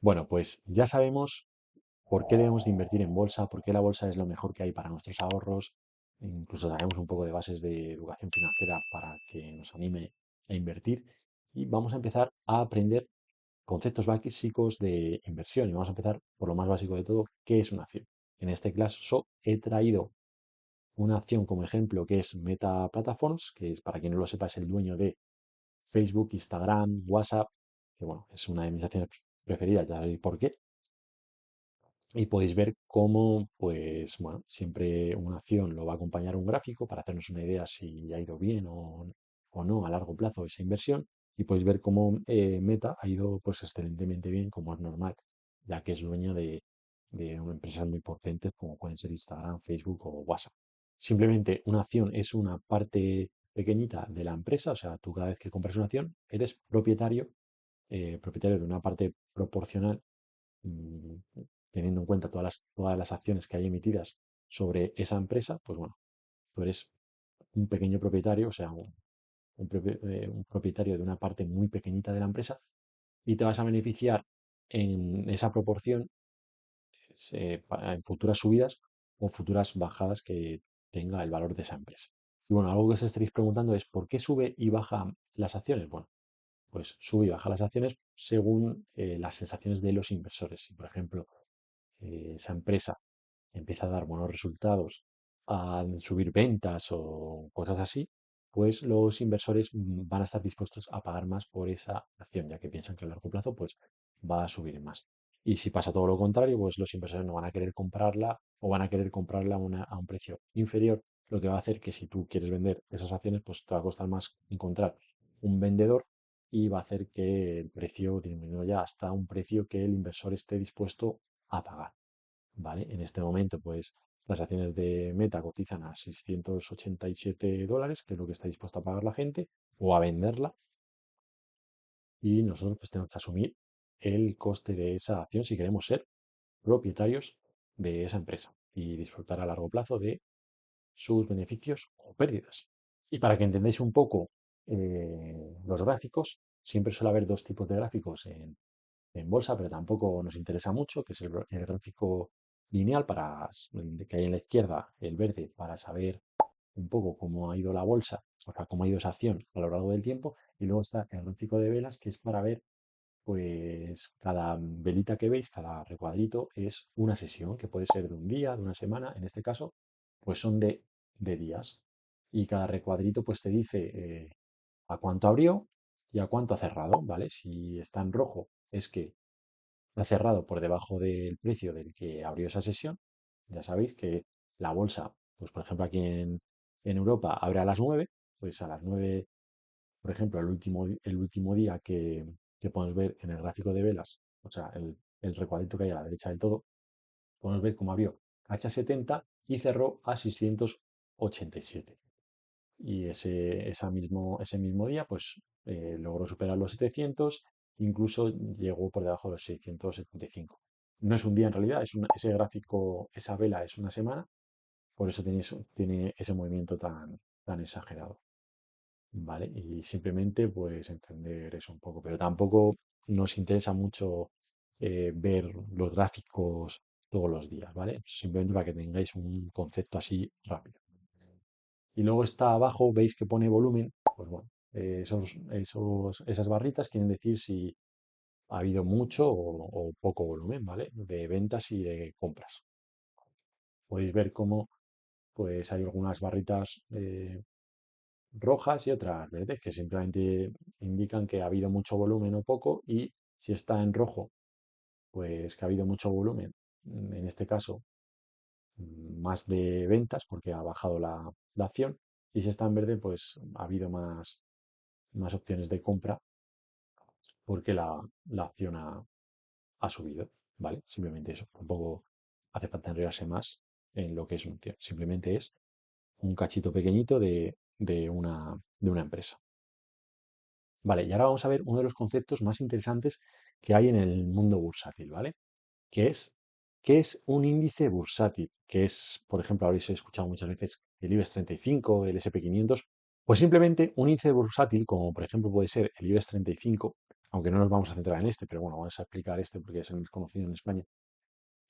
Bueno, pues ya sabemos por qué debemos de invertir en bolsa, por qué la bolsa es lo mejor que hay para nuestros ahorros. Incluso daremos un poco de bases de educación financiera para que nos anime a invertir. Y vamos a empezar a aprender conceptos básicos de inversión. Y vamos a empezar por lo más básico de todo, ¿qué es una acción? En este caso he traído una acción como ejemplo que es Meta Platforms, que es, para quien no lo sepa, es el dueño de Facebook, Instagram, WhatsApp, que bueno, es una de mis acciones preferidas, ya sabéis por qué. y podéis ver cómo, pues, bueno, siempre una acción lo va a acompañar un gráfico para hacernos una idea si ha ido bien o no a largo plazo esa inversión. Y podéis ver cómo Meta ha ido, pues, excelentemente bien, como es normal, ya que es dueño de una empresas muy potentes como pueden ser Instagram, Facebook o WhatsApp. Simplemente una acción es una parte pequeñita de la empresa, o sea, tú cada vez que compras una acción eres propietario de una parte proporcional, mm, teniendo en cuenta todas las acciones que hay emitidas sobre esa empresa, pues bueno, tú eres un pequeño propietario, o sea, un propietario de una parte muy pequeñita de la empresa y te vas a beneficiar en esa proporción en futuras subidas o futuras bajadas que tenga el valor de esa empresa. Y bueno, algo que os estaréis preguntando es ¿por qué sube y baja las acciones? Bueno, pues sube y baja las acciones según las sensaciones de los inversores. Si, por ejemplo, esa empresa empieza a dar buenos resultados, a subir ventas o cosas así, pues los inversores van a estar dispuestos a pagar más por esa acción, ya que piensan que a largo plazo pues va a subir más. Y si pasa todo lo contrario, pues los inversores no van a querer comprarla o van a querer comprarla a un precio inferior, lo que va a hacer que si tú quieres vender esas acciones, pues te va a costar más encontrar un vendedor y va a hacer que el precio disminuya hasta un precio que el inversor esté dispuesto a pagar. ¿Vale? En este momento, pues las acciones de Meta cotizan a $687, que es lo que está dispuesto a pagar la gente, o a venderla, y nosotros pues tenemos que asumir el coste de esa acción si queremos ser propietarios de esa empresa y disfrutar a largo plazo de sus beneficios o pérdidas. Y para que entendáis un poco los gráficos, siempre suele haber dos tipos de gráficos en bolsa, pero tampoco nos interesa mucho, que es el gráfico lineal que hay en la izquierda, el verde, para saber un poco cómo ha ido la bolsa, o sea, cómo ha ido esa acción a lo largo del tiempo, y luego está el gráfico de velas, que es para ver, pues, cada velita que veis, cada recuadrito es una sesión, que puede ser de un día, de una semana, en este caso, pues son de días. Y cada recuadrito, pues, te dice a cuánto abrió y a cuánto ha cerrado, ¿vale? Si está en rojo, es que ha cerrado por debajo del precio del que abrió esa sesión. Ya sabéis que la bolsa, pues por ejemplo aquí en Europa abre a las 9, pues a las 9, por ejemplo, el último día que podemos ver en el gráfico de velas, o sea, el recuadrito que hay a la derecha del todo, podemos ver cómo abrió H70 y cerró a 687. Y ese mismo día, pues logró superar los 700, incluso llegó por debajo de los 675. No es un día en realidad, ese gráfico, esa vela es una semana, por eso tiene ese movimiento tan exagerado, ¿vale? Y simplemente, pues, entender eso un poco, pero tampoco nos interesa mucho ver los gráficos todos los días, ¿vale? Simplemente para que tengáis un concepto así rápido. Y luego está abajo, veis que pone volumen, pues bueno, esas barritas quieren decir si ha habido mucho o poco volumen, ¿vale? De ventas y de compras. Podéis ver cómo pues hay algunas barritas rojas y otras verdes que simplemente indican que ha habido mucho volumen o poco, y si está en rojo, pues que ha habido mucho volumen, en este caso más de ventas porque ha bajado la acción, y si está en verde, pues ha habido más opciones de compra porque la acción ha subido, ¿vale? Simplemente eso. Tampoco hace falta enredarse más en lo que es una acción. Simplemente es un cachito pequeñito de una empresa. Vale, y ahora vamos a ver uno de los conceptos más interesantes que hay en el mundo bursátil, ¿vale? Que es, ¿qué es un índice bursátil? Que es, por ejemplo, habréis escuchado muchas veces el IBEX 35, el SP 500. Pues simplemente un índice bursátil, como por ejemplo puede ser el IBEX 35, aunque no nos vamos a centrar en este, pero bueno, vamos a explicar este porque es el más conocido en España,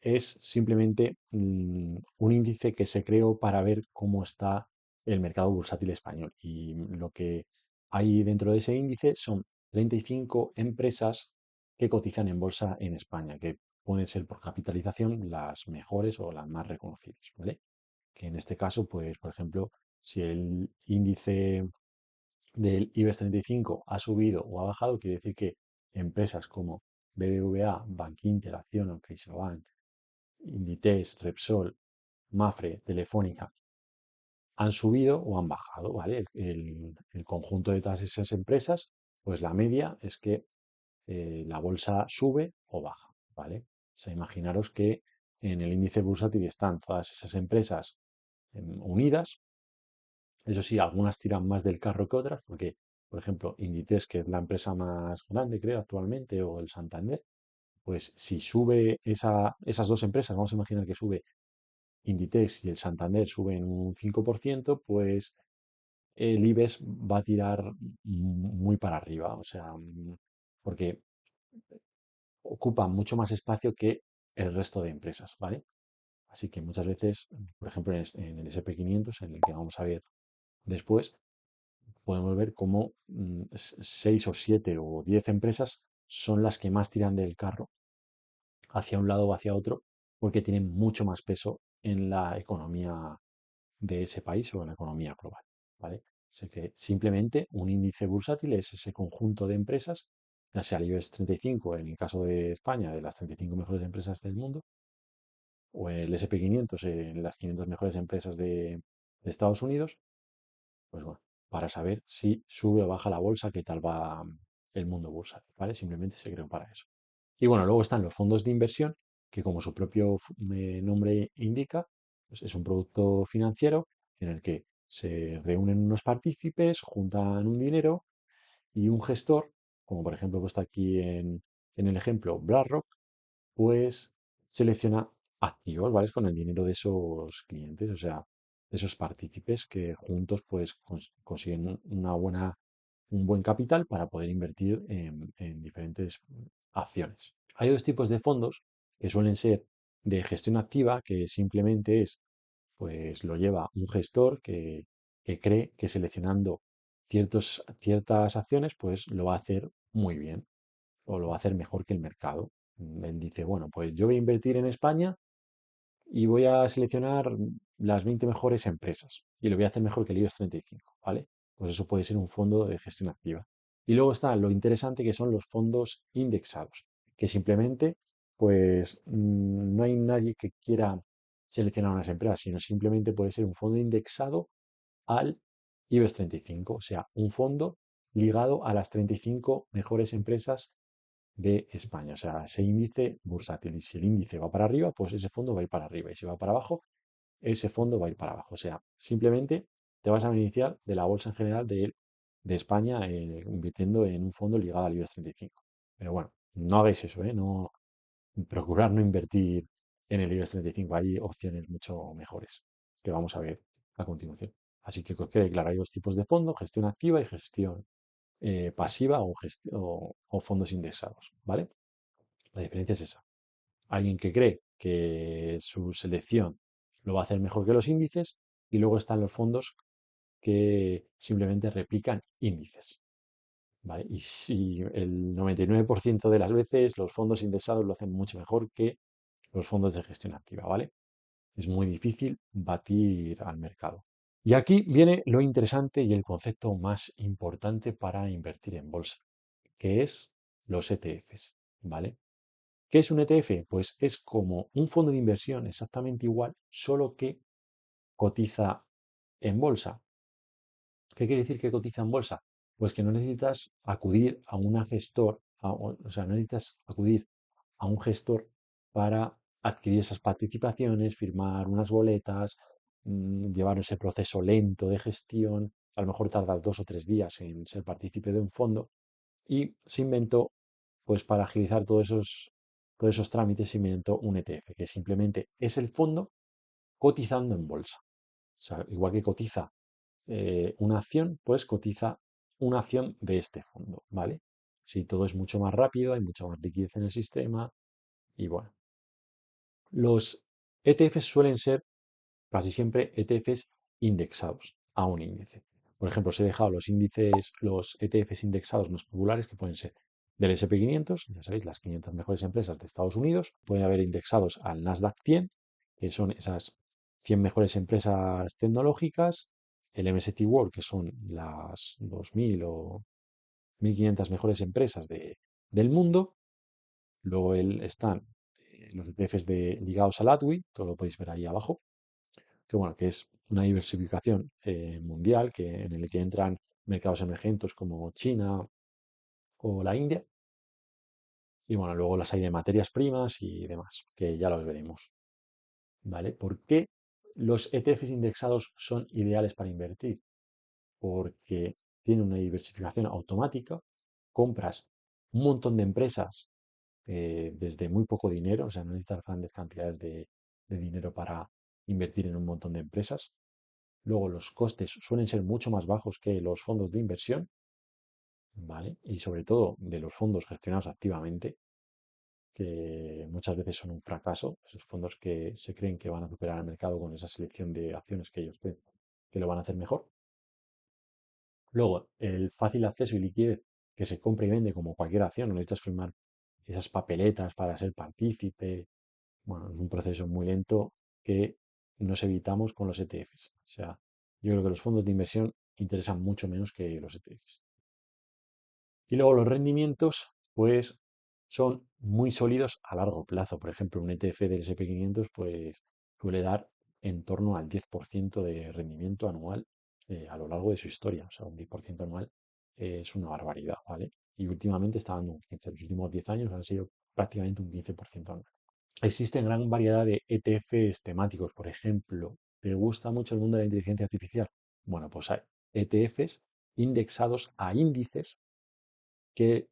es simplemente un índice que se creó para ver cómo está el mercado bursátil español. Y lo que hay dentro de ese índice son 35 empresas que cotizan en bolsa en España, que pueden ser por capitalización las mejores o las más reconocidas, ¿vale? Que en este caso, pues, por ejemplo, si el índice del IBEX 35 ha subido o ha bajado, quiere decir que empresas como BBVA, Bankinter, Acciona, CaixaBank, Inditex, Repsol, Mafre, Telefónica, han subido o han bajado, ¿vale? El conjunto de todas esas empresas, pues la media es que la bolsa sube o baja, ¿vale? O sea, imaginaros que en el índice bursátil están todas esas empresas unidas. Eso sí, algunas tiran más del carro que otras, porque, por ejemplo, Inditex, que es la empresa más grande, creo, actualmente, o el Santander, pues si sube esas dos empresas, vamos a imaginar que sube Inditex y el Santander suben un 5%, pues el IBEX va a tirar muy para arriba, o sea, porque ocupa mucho más espacio que el resto de empresas, ¿vale? Así que muchas veces, por ejemplo, en el SP500, en el que vamos a ver después, podemos ver cómo 6 o 7 o 10 empresas son las que más tiran del carro hacia un lado o hacia otro, porque tienen mucho más peso en la economía de ese país o en la economía global, ¿vale? Así que simplemente un índice bursátil es ese conjunto de empresas, ya sea el IBEX 35 en el caso de España, de las 35 mejores empresas del mundo, o el SP500 en las 500 mejores empresas de Estados Unidos, pues bueno, para saber si sube o baja la bolsa, qué tal va el mundo bursátil, ¿vale? Simplemente se creó para eso. Y bueno, luego están los fondos de inversión, que como su propio nombre indica, pues es un producto financiero en el que se reúnen unos partícipes, juntan un dinero y un gestor, como por ejemplo puesto aquí en el ejemplo BlackRock, pues selecciona activos, ¿vale? Con el dinero de esos clientes, o sea, de esos partícipes que juntos pues consiguen un buen capital para poder invertir en diferentes acciones. Hay dos tipos de fondos que suelen ser de gestión activa, que simplemente es, pues lo lleva un gestor que cree que seleccionando ciertas acciones, pues lo va a hacer muy bien o lo va a hacer mejor que el mercado. Él dice, bueno, pues yo voy a invertir en España y voy a seleccionar las 20 mejores empresas y lo voy a hacer mejor que el IBEX 35, ¿vale? Pues eso puede ser un fondo de gestión activa. Y luego está lo interesante que son los fondos indexados, que simplemente, pues no hay nadie que quiera seleccionar unas empresas, sino simplemente puede ser un fondo indexado al IBEX 35, o sea, un fondo ligado a las 35 mejores empresas de España. O sea, ese índice bursátil. Y si el índice va para arriba, pues ese fondo va a ir para arriba. Y si va para abajo, ese fondo va a ir para abajo. O sea, simplemente te vas a beneficiar de la bolsa en general de España invirtiendo en un fondo ligado al IBEX 35. Pero bueno, no hagáis eso, ¿eh? No, procurar no invertir en el IBEX 35. Hay opciones mucho mejores que vamos a ver a continuación. Así que os quede claro, hay dos tipos de fondo, gestión activa y gestión pasiva o fondos indexados, ¿vale? La diferencia es esa. Alguien que cree que su selección lo va a hacer mejor que los índices y luego están los fondos que simplemente replican índices, ¿vale? Y si el 99% de las veces los fondos indexados lo hacen mucho mejor que los fondos de gestión activa, ¿vale? Es muy difícil batir al mercado. Y aquí viene lo interesante y el concepto más importante para invertir en bolsa, que es los ETFs, ¿vale? ¿Qué es un ETF? Pues es como un fondo de inversión exactamente igual, solo que cotiza en bolsa. ¿Qué quiere decir que cotiza en bolsa? Pues que no necesitas acudir a una gestor, o sea, no necesitas acudir a un gestor para adquirir esas participaciones, firmar unas boletas, llevar ese proceso lento de gestión. A lo mejor tardas 2 o 3 días en ser partícipe de un fondo y se inventó, pues para agilizar todos esos trámites, se inventó un ETF, que simplemente es el fondo cotizando en bolsa. O sea, igual que cotiza una acción, pues cotiza una acción de este fondo, ¿vale? Si todo es mucho más rápido, hay mucha más liquidez en el sistema y bueno. Los ETFs suelen ser casi siempre ETFs indexados a un índice. Por ejemplo, os he dejado los índices, los ETFs indexados más populares que pueden ser del SP500, ya sabéis, las 500 mejores empresas de Estados Unidos, pueden haber indexados al Nasdaq 100, que son esas 100 mejores empresas tecnológicas, el MSCI World, que son las 2000 o 1500 mejores empresas del mundo, luego están los ETFs ligados al ATWI, todo lo podéis ver ahí abajo, que bueno, que es una diversificación mundial en el que entran mercados emergentes como China o la India. Y bueno, luego las hay de materias primas y demás, que ya los veremos. ¿Vale? ¿Por qué los ETFs indexados son ideales para invertir? Porque tienen una diversificación automática, compras un montón de empresas desde muy poco dinero, o sea, no necesitas grandes cantidades de dinero para invertir en un montón de empresas. Luego, los costes suelen ser mucho más bajos que los fondos de inversión, ¿vale? Y sobre todo de los fondos gestionados activamente, que muchas veces son un fracaso, esos fondos que se creen que van a superar al mercado con esa selección de acciones que ellos creen que lo van a hacer mejor. Luego, el fácil acceso y liquidez que se compra y vende como cualquier acción, no necesitas firmar esas papeletas para ser partícipe. Bueno, es un proceso muy lento que nos evitamos con los ETFs. O sea, yo creo que los fondos de inversión interesan mucho menos que los ETFs. Y luego los rendimientos, pues son muy sólidos a largo plazo. Por ejemplo, un ETF del SP 500 pues suele dar en torno al 10% de rendimiento anual a lo largo de su historia. O sea, un 10% anual es una barbaridad, ¿vale? Y últimamente está dando un 15%. Los últimos 10 años han sido prácticamente un 15% anual. Existen gran variedad de ETFs temáticos. Por ejemplo, ¿te gusta mucho el mundo de la inteligencia artificial? Bueno, pues hay ETFs indexados a índices que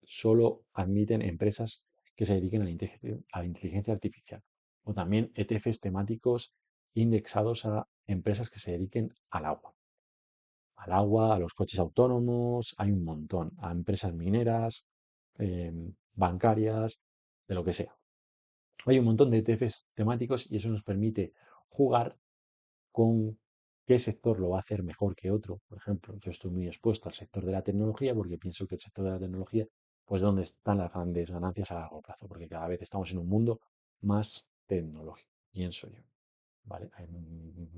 solo admiten empresas que se dediquen a la inteligencia artificial. O también ETFs temáticos indexados a empresas que se dediquen al agua, a los coches autónomos, hay un montón, a empresas mineras, bancarias, de lo que sea. Hay un montón de ETFs temáticos y eso nos permite jugar con qué sector lo va a hacer mejor que otro. Por ejemplo, yo estoy muy expuesto al sector de la tecnología porque pienso que el sector de la tecnología, pues donde están las grandes ganancias a largo plazo, porque cada vez estamos en un mundo más tecnológico, pienso yo. ¿Vale? Hay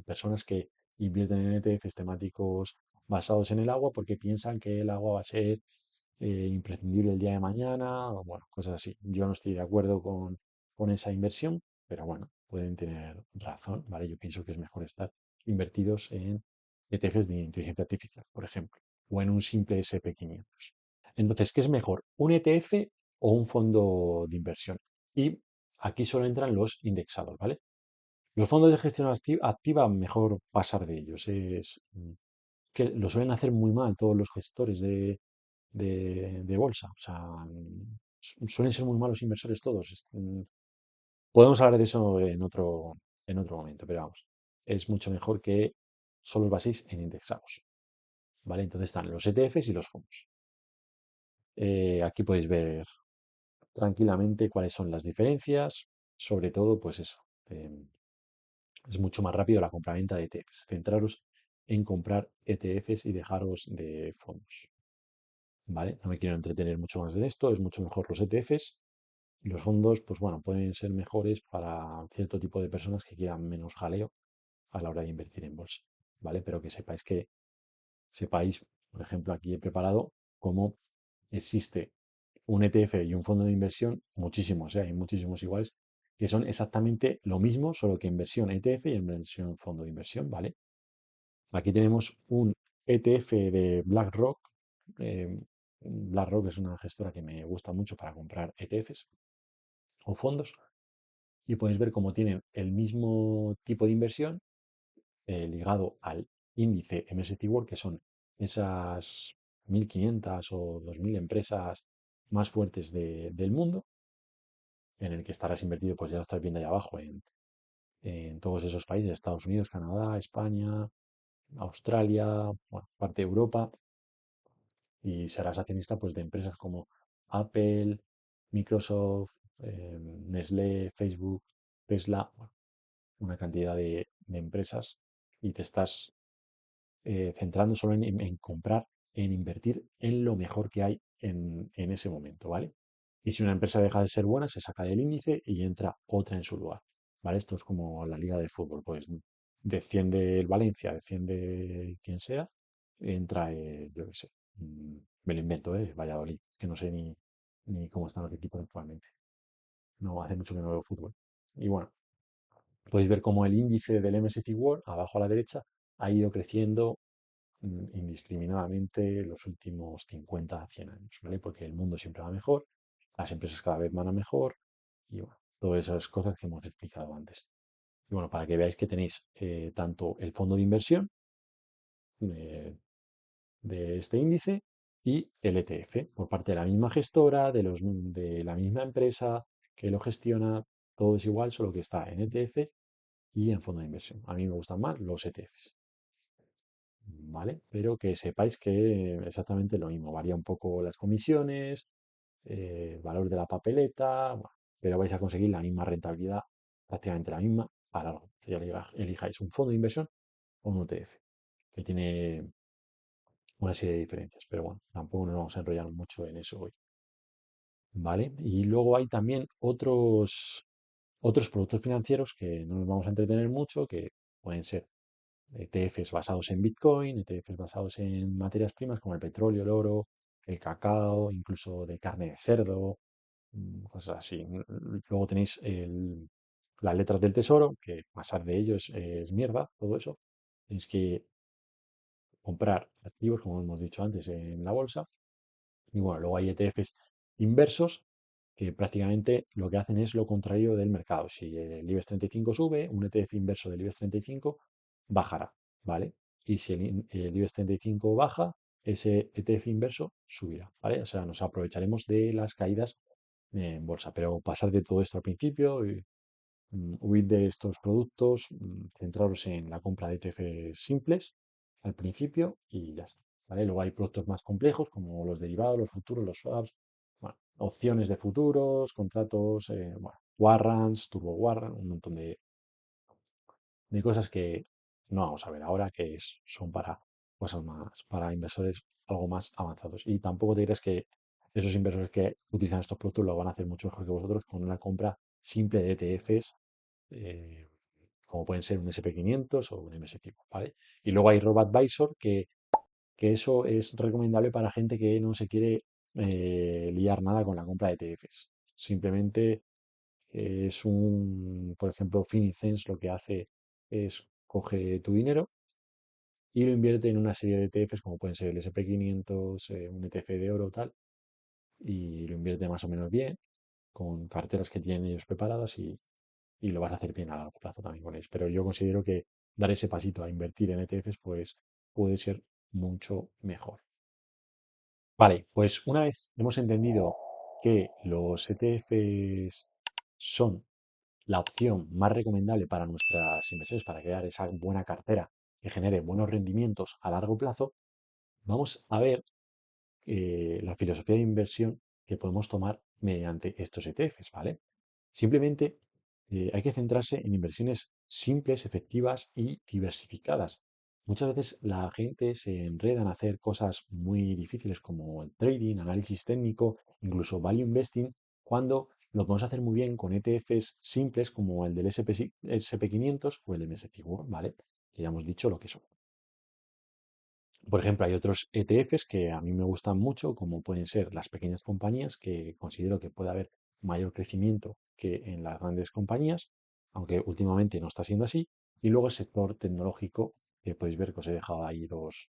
personas que invierten en ETFs temáticos basados en el agua porque piensan que el agua va a ser imprescindible el día de mañana, o bueno, cosas así. Yo no estoy de acuerdo con esa inversión, pero bueno, pueden tener razón, ¿vale? Yo pienso que es mejor estar invertidos en ETFs de inteligencia artificial, por ejemplo, o en un simple SP 500. Entonces, ¿qué es mejor? ¿Un ETF o un fondo de inversión? Y aquí solo entran los indexados, ¿vale? Los fondos de gestión activa, mejor pasar de ellos. Es que lo suelen hacer muy mal todos los gestores de bolsa. O sea, suelen ser muy malos inversores todos. Podemos hablar de eso en otro momento, pero vamos, es mucho mejor que solo os baséis en indexados. ¿Vale? Entonces están los ETFs y los fondos. Aquí podéis ver tranquilamente cuáles son las diferencias. Sobre todo, pues eso. em, Es mucho más rápido la compraventa de ETFs. Centraros en comprar ETFs y dejaros de fondos. ¿Vale? No me quiero entretener mucho más en esto. Es mucho mejor los ETFs. Y los fondos, pues bueno, pueden ser mejores para cierto tipo de personas que quieran menos jaleo a la hora de invertir en bolsa. ¿Vale? Pero que sepáis, por ejemplo, aquí he preparado cómo existe un ETF y un fondo de inversión, muchísimos, hay muchísimos iguales, que son exactamente lo mismo, solo que inversión ETF y inversión fondo de inversión, ¿vale? Aquí tenemos un ETF de BlackRock. eh, BlackRock es una gestora que me gusta mucho para comprar ETFs o fondos y podéis ver cómo tienen el mismo tipo de inversión ligado al índice MSCI World, que son esas 1.500 o 2.000 empresas más fuertes del mundo, en el que estarás invertido, pues ya lo estás viendo ahí abajo, en todos esos países, Estados Unidos, Canadá, España, Australia, bueno, parte de Europa, y serás accionista pues de empresas como Apple, Microsoft, Nestlé, Facebook, Tesla, bueno, una cantidad de empresas y te estás centrando solo en comprar, en invertir en lo mejor que hay en ese momento, ¿vale? Y si una empresa deja de ser buena, se saca del índice y entra otra en su lugar, ¿vale? Esto es como la liga de fútbol, pues desciende el Valencia, desciende quien sea, entra, yo qué sé, me lo invento, Valladolid, que no sé ni cómo están los equipos actualmente. no hace mucho que no veo fútbol. Y bueno, podéis ver cómo el índice del MSCI World, abajo a la derecha, ha ido creciendo indiscriminadamente los últimos 50 a 100 años, ¿vale? Porque el mundo siempre va mejor, las empresas cada vez van a mejor y bueno, todas esas cosas que hemos explicado antes. Y bueno, para que veáis que tenéis tanto el fondo de inversión eh, de este índice y el ETF por parte de la misma gestora, de la misma empresa que lo gestiona, todo es igual, solo que está en ETF y en fondo de inversión. A mí me gustan más los ETFs. ¿Vale? Pero que sepáis que exactamente lo mismo, varía un poco las comisiones, el valor de la papeleta, bueno, pero vais a conseguir la misma rentabilidad, prácticamente la misma, a largo. Ya elijáis un fondo de inversión o un ETF, que tiene una serie de diferencias, pero bueno, tampoco nos vamos a enrollar mucho en eso hoy, ¿vale? Y luego hay también otros productos financieros que no nos vamos a entretener mucho, que pueden ser ETFs basados en Bitcoin, ETFs basados en materias primas como el petróleo, el oro, el cacao, incluso de carne de cerdo, cosas así. Luego tenéis las letras del tesoro, que pasar de ello es mierda, todo eso. Tenéis que comprar activos, como hemos dicho antes, en la bolsa. Y bueno, luego hay ETFs inversos que prácticamente lo que hacen es lo contrario del mercado. Si el IBEX 35 sube, un ETF inverso del IBEX 35 bajará, ¿vale? Y si el IBEX 35 baja, ese ETF inverso subirá, ¿vale? O sea, nos aprovecharemos de las caídas en bolsa, pero pasar de todo esto al principio, huid de estos productos, centraros en la compra de ETFs simples al principio y ya está, ¿vale? Luego hay productos más complejos como los derivados, los futuros, los swaps, bueno, opciones de futuros, contratos, bueno, warrants, turbo warrant, un montón de cosas que no vamos a ver ahora, que son para cosas más, para inversores algo más avanzados. Y tampoco te creas que esos inversores que utilizan estos productos lo van a hacer mucho mejor que vosotros con una compra simple de ETFs, eh, como pueden ser un SP500 o un MS5, ¿vale? Y luego hay RoboAdvisor, que eso es recomendable para gente que no se quiere liar nada con la compra de ETFs. Simplemente por ejemplo, Finicens lo que hace es coge tu dinero y lo invierte en una serie de ETFs como pueden ser el SP500, un ETF de oro, tal, y lo invierte más o menos bien con carteras que tienen ellos preparadas y lo vas a hacer bien a largo plazo también con ellos. Pero yo considero que dar ese pasito a invertir en ETFs pues puede ser mucho mejor. Vale, pues una vez hemos entendido que los ETFs son la opción más recomendable para nuestras inversiones, para crear esa buena cartera que genere buenos rendimientos a largo plazo, vamos a ver la filosofía de inversión que podemos tomar mediante estos ETFs, ¿vale? Simplemente hay que centrarse en inversiones simples, efectivas y diversificadas. Muchas veces la gente se enreda en hacer cosas muy difíciles como el trading, análisis técnico, incluso value investing, cuando lo podemos hacer muy bien con ETFs simples como el del SP500 o el MSCI World, ¿vale? Que ya hemos dicho lo que son. Por ejemplo, hay otros ETFs que a mí me gustan mucho, como pueden ser las pequeñas compañías, que considero que puede haber mayor crecimiento que en las grandes compañías, aunque últimamente no está siendo así. Y luego el sector tecnológico, que podéis ver que os he dejado ahí dos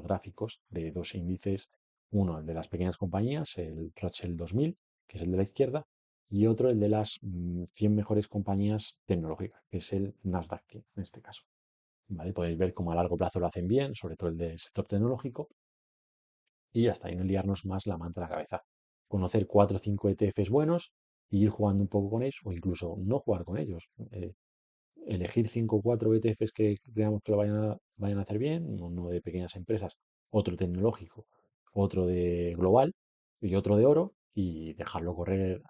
gráficos de dos índices, uno el de las pequeñas compañías, el Russell 2000, que es el de la izquierda, y otro el de las 100 mejores compañías tecnológicas, que es el Nasdaq 100 en este caso. ¿Vale? Podéis ver cómo a largo plazo lo hacen bien, sobre todo el del sector tecnológico, y hasta ahí no liarnos más la manta a la cabeza. Conocer 4 o 5 ETFs buenos y ir jugando un poco con ellos, o incluso no jugar con ellos. Elegir 5 o 4 ETFs que creamos que lo vayan a hacer bien, uno de pequeñas empresas, otro tecnológico, otro de global y otro de oro, y dejarlo correr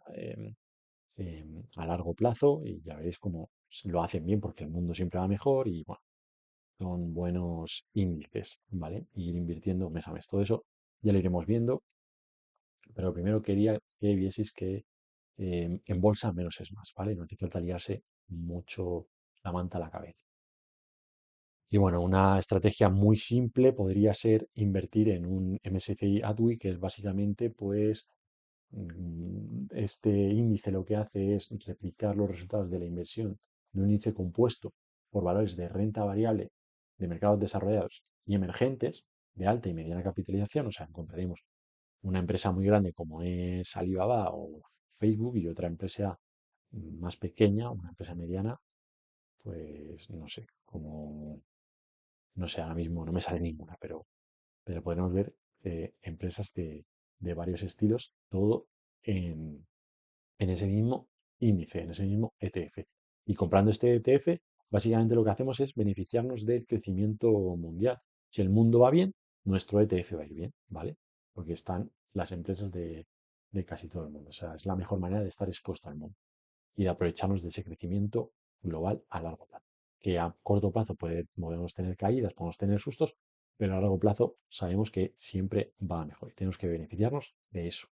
a largo plazo y ya veréis cómo lo hacen bien porque el mundo siempre va mejor y bueno, son buenos índices, ¿vale? Y ir invirtiendo mes a mes. Todo eso ya lo iremos viendo, pero primero quería que vieseis que en bolsa menos es más, ¿vale? No hace falta liarse mucho la manta a la cabeza. Y bueno, una estrategia muy simple podría ser invertir en un MSCI ATWI, que es básicamente, pues, Este índice lo que hace es replicar los resultados de la inversión de un índice compuesto por valores de renta variable de mercados desarrollados y emergentes de alta y mediana capitalización. O sea, encontraremos una empresa muy grande como es Alibaba o Facebook y otra empresa más pequeña, una empresa mediana, pues no sé, como, no sé, ahora mismo no me sale ninguna, pero podemos ver empresas de varios estilos, todo en ese mismo índice, en ese mismo ETF. Y comprando este ETF, básicamente lo que hacemos es beneficiarnos del crecimiento mundial. Si el mundo va bien, nuestro ETF va a ir bien, ¿vale? Porque están las empresas de casi todo el mundo. O sea, es la mejor manera de estar expuesto al mundo y de aprovecharnos de ese crecimiento global a largo plazo. Que a corto plazo podemos tener caídas, podemos tener sustos, pero a largo plazo sabemos que siempre va a mejor y tenemos que beneficiarnos de eso.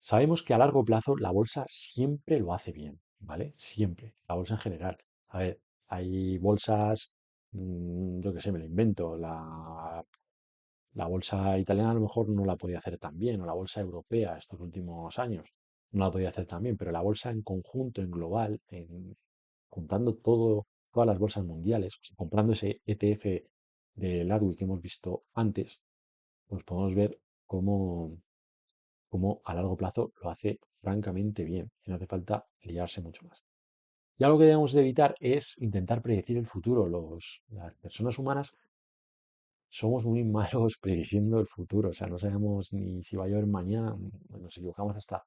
Sabemos que a largo plazo la bolsa siempre lo hace bien, ¿vale? Siempre, la bolsa en general. A ver, hay bolsas, yo qué sé, me lo invento, la bolsa italiana a lo mejor no la podía hacer tan bien, o la bolsa europea estos últimos años no la podía hacer tan bien, pero la bolsa en conjunto, en global, juntando todas las bolsas mundiales, o sea, comprando ese ETF de Ladwi que hemos visto antes, pues podemos ver cómo, cómo a largo plazo lo hace francamente bien y no hace falta liarse mucho más. Ya lo que debemos de evitar es intentar predecir el futuro. Las personas humanas somos muy malos prediciendo el futuro, o sea, no sabemos ni si va a llover mañana, nos equivocamos hasta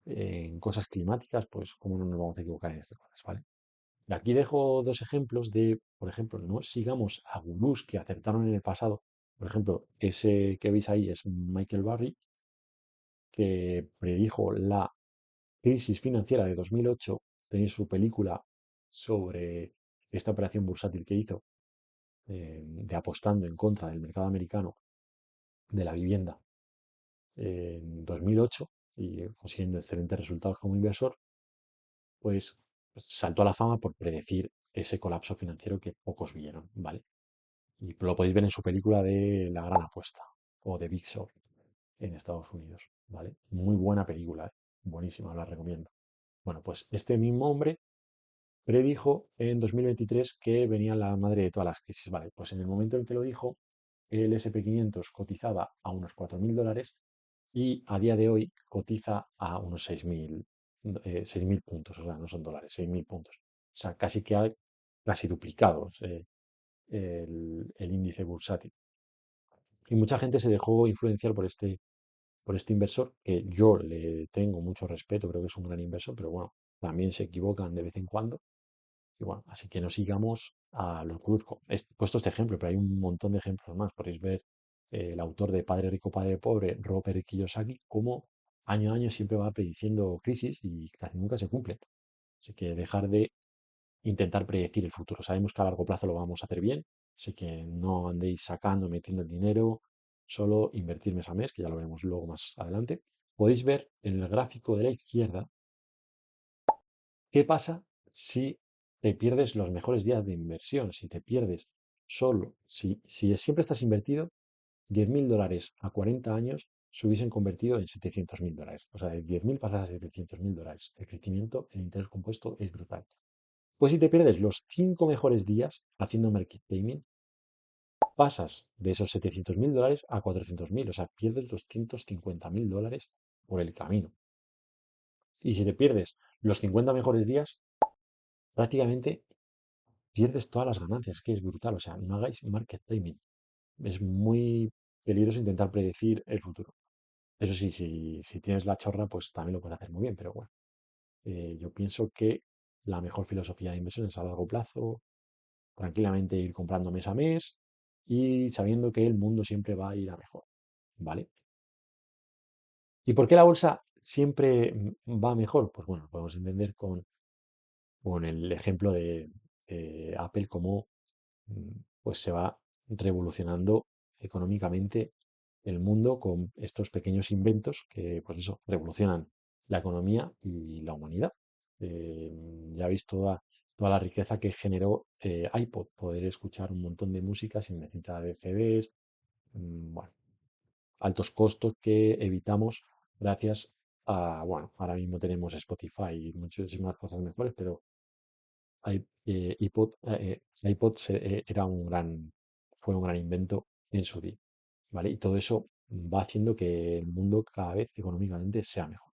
en cosas climáticas, pues cómo no nos vamos a equivocar en estas cosas, ¿vale? Y aquí dejo dos ejemplos de, por ejemplo, no sigamos a gurús que acertaron en el pasado. Por ejemplo, ese que veis ahí es Michael Burry, que predijo la crisis financiera de 2008. Tenéis su película sobre esta operación bursátil que hizo de apostando en contra del mercado americano de la vivienda en 2008 y consiguiendo excelentes resultados como inversor, pues saltó a la fama por predecir ese colapso financiero que pocos vieron, ¿vale? Y lo podéis ver en su película de La Gran Apuesta o de Big Short en Estados Unidos, ¿vale? Muy buena película, ¿eh? Buenísima, os la recomiendo. Bueno, pues este mismo hombre predijo en 2023 que venía la madre de todas las crisis, ¿vale? Pues en el momento en que lo dijo, el SP 500 cotizaba a unos 4.000 dólares y a día de hoy cotiza a unos 6.000 puntos, o sea, no son dólares, 6.000 puntos. O sea, casi que ha casi duplicado el índice bursátil. Y mucha gente se dejó influenciar por este inversor, que yo le tengo mucho respeto, creo que es un gran inversor, pero bueno, también se equivocan de vez en cuando. Y bueno, así que no sigamos a los bruscos. He puesto este ejemplo, pero hay un montón de ejemplos más. Podéis ver el autor de Padre Rico, Padre Pobre, Robert Kiyosaki, cómo año a año siempre va prediciendo crisis y casi nunca se cumplen. Así que dejar de intentar predecir el futuro. Sabemos que a largo plazo lo vamos a hacer bien, así que no andéis sacando, metiendo el dinero, solo invertir mes a mes, que ya lo veremos luego más adelante. Podéis ver en el gráfico de la izquierda qué pasa si te pierdes los mejores días de inversión, si te pierdes solo, si siempre estás invertido, 10.000 dólares a 40 años se hubiesen convertido en 700.000 dólares. O sea, de 10.000 pasas a 700.000 dólares. El crecimiento en interés compuesto es brutal. Pues si te pierdes los 5 mejores días haciendo market timing, pasas de esos 700.000 dólares a 400.000. O sea, pierdes 250.000 dólares por el camino. Y si te pierdes los 50 mejores días, prácticamente pierdes todas las ganancias, que es brutal. O sea, no hagáis market timing. Es muy peligroso intentar predecir el futuro. Eso sí, si tienes la chorra, pues también lo puedes hacer muy bien, pero bueno, yo pienso que la mejor filosofía de inversión es a largo plazo, tranquilamente ir comprando mes a mes y sabiendo que el mundo siempre va a ir a mejor, ¿vale? ¿Y por qué la bolsa siempre va mejor? Pues bueno, podemos entender con el ejemplo de Apple, cómo mm, pues se va revolucionando económicamente el mundo con estos pequeños inventos que, pues eso, revolucionan la economía y la humanidad. Ya habéis toda la riqueza que generó iPod, poder escuchar un montón de música sin necesidad de CDs, bueno, altos costos que evitamos gracias bueno, ahora mismo tenemos Spotify y muchísimas cosas mejores, pero iPod fue un gran invento en su día, ¿vale? Y todo eso va haciendo que el mundo cada vez económicamente sea mejor.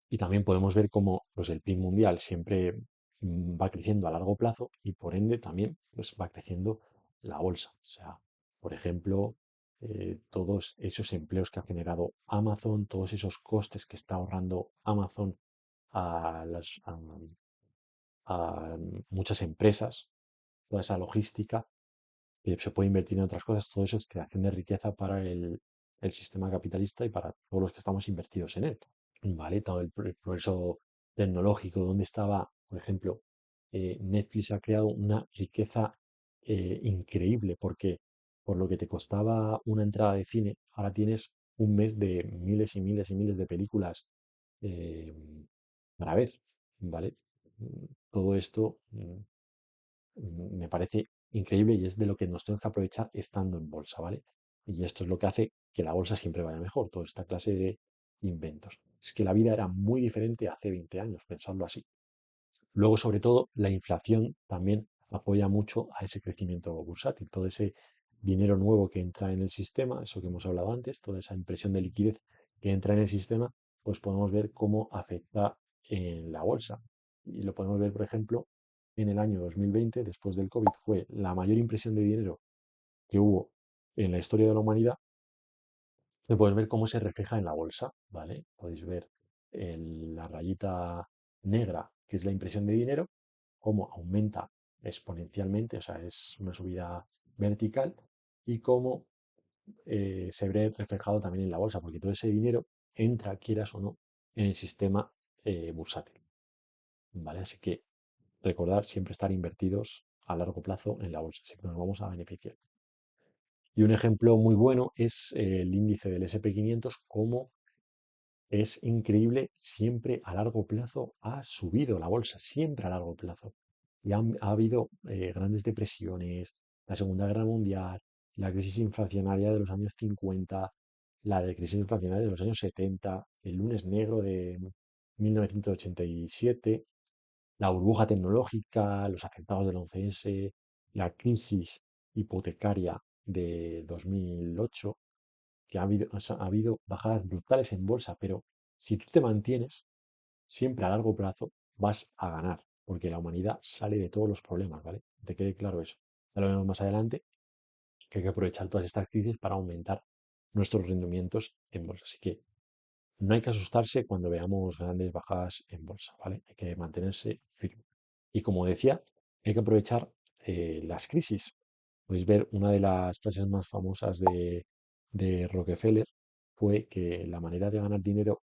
Y también podemos ver cómo pues, el PIB mundial siempre va creciendo a largo plazo y por ende también pues, va creciendo la bolsa. O sea, por ejemplo, todos esos empleos que ha generado Amazon, todos esos costes que está ahorrando Amazon a, a muchas empresas, toda esa logística se puede invertir en otras cosas, todo eso es creación de riqueza para el sistema capitalista y para todos los que estamos invertidos en él. ¿Vale? Todo el progreso tecnológico, donde estaba, por ejemplo, Netflix ha creado una riqueza increíble porque por lo que te costaba una entrada de cine, ahora tienes un mes de miles y miles y miles de películas eh, para ver, ¿vale? Todo esto me parece increíble y es de lo que nos tenemos que aprovechar estando en bolsa, ¿vale? Y esto es lo que hace que la bolsa siempre vaya mejor, toda esta clase de inventos. Es que la vida era muy diferente hace 20 años, pensarlo así. Luego, sobre todo, la inflación también apoya mucho a ese crecimiento bursátil, todo ese dinero nuevo que entra en el sistema, eso que hemos hablado antes, toda esa impresión de liquidez que entra en el sistema, pues podemos ver cómo afecta en la bolsa. Y lo podemos ver, por ejemplo, en el año 2020, después del COVID, fue la mayor impresión de dinero que hubo en la historia de la humanidad. Y podéis ver cómo se refleja en la bolsa, ¿vale? Podéis ver la rayita negra, que es la impresión de dinero, cómo aumenta exponencialmente, o sea, es una subida vertical, y cómo se ve reflejado también en la bolsa, porque todo ese dinero entra, quieras o no, en el sistema bursátil, ¿vale? Así que recordar siempre estar invertidos a largo plazo en la bolsa, siempre nos vamos a beneficiar. Y un ejemplo muy bueno es el índice del SP 500, cómo es increíble, siempre a largo plazo ha subido la bolsa, siempre a largo plazo. Y ha habido grandes depresiones, la Segunda Guerra Mundial, la crisis inflacionaria de los años 50, la de crisis inflacionaria de los años 70, el lunes negro de 1987, la burbuja tecnológica, los atentados del 11S, la crisis hipotecaria de 2008, que ha habido bajadas brutales en bolsa, pero si tú te mantienes, siempre a largo plazo vas a ganar, porque la humanidad sale de todos los problemas, ¿vale? Te quede claro eso. Ya lo vemos más adelante, que hay que aprovechar todas estas crisis para aumentar nuestros rendimientos en bolsa. Así que no hay que asustarse cuando veamos grandes bajadas en bolsa, ¿vale? Hay que mantenerse firme. Y como decía, hay que aprovechar las crisis. Podéis ver una de las frases más famosas de Rockefeller fue que la manera de ganar dinero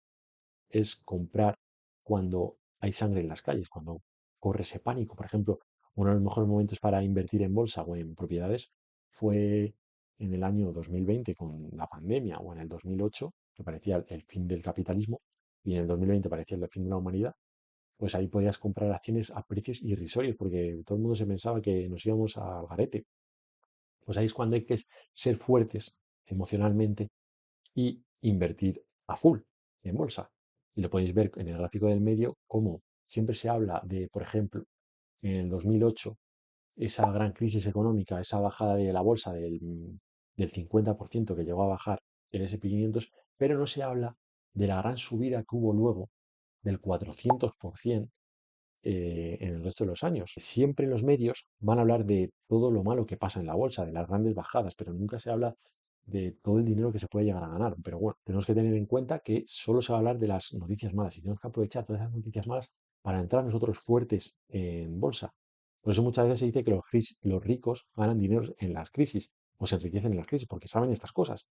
es comprar cuando hay sangre en las calles, cuando corre ese pánico. Por ejemplo, uno de los mejores momentos para invertir en bolsa o en propiedades fue en el año 2020 con la pandemia o en el 2008, que parecía el fin del capitalismo, y en el 2020 parecía el fin de la humanidad. Pues ahí podías comprar acciones a precios irrisorios porque todo el mundo se pensaba que nos íbamos al garete. Pues ahí es cuando hay que ser fuertes emocionalmente y invertir a full en bolsa. Y lo podéis ver en el gráfico del medio cómo siempre se habla de, por ejemplo, en el 2008, esa gran crisis económica, esa bajada de la bolsa del 50% que llegó a bajar el SP 500, pero no se habla de la gran subida que hubo luego del 400% en el resto de los años. Siempre en los medios van a hablar de todo lo malo que pasa en la bolsa, de las grandes bajadas, pero nunca se habla de todo el dinero que se puede llegar a ganar. Pero bueno, tenemos que tener en cuenta que solo se va a hablar de las noticias malas y tenemos que aprovechar todas esas noticias malas para entrar nosotros fuertes en bolsa. Por eso muchas veces se dice que los ricos ganan dinero en las crisis o se enriquecen en las crisis porque saben estas cosas.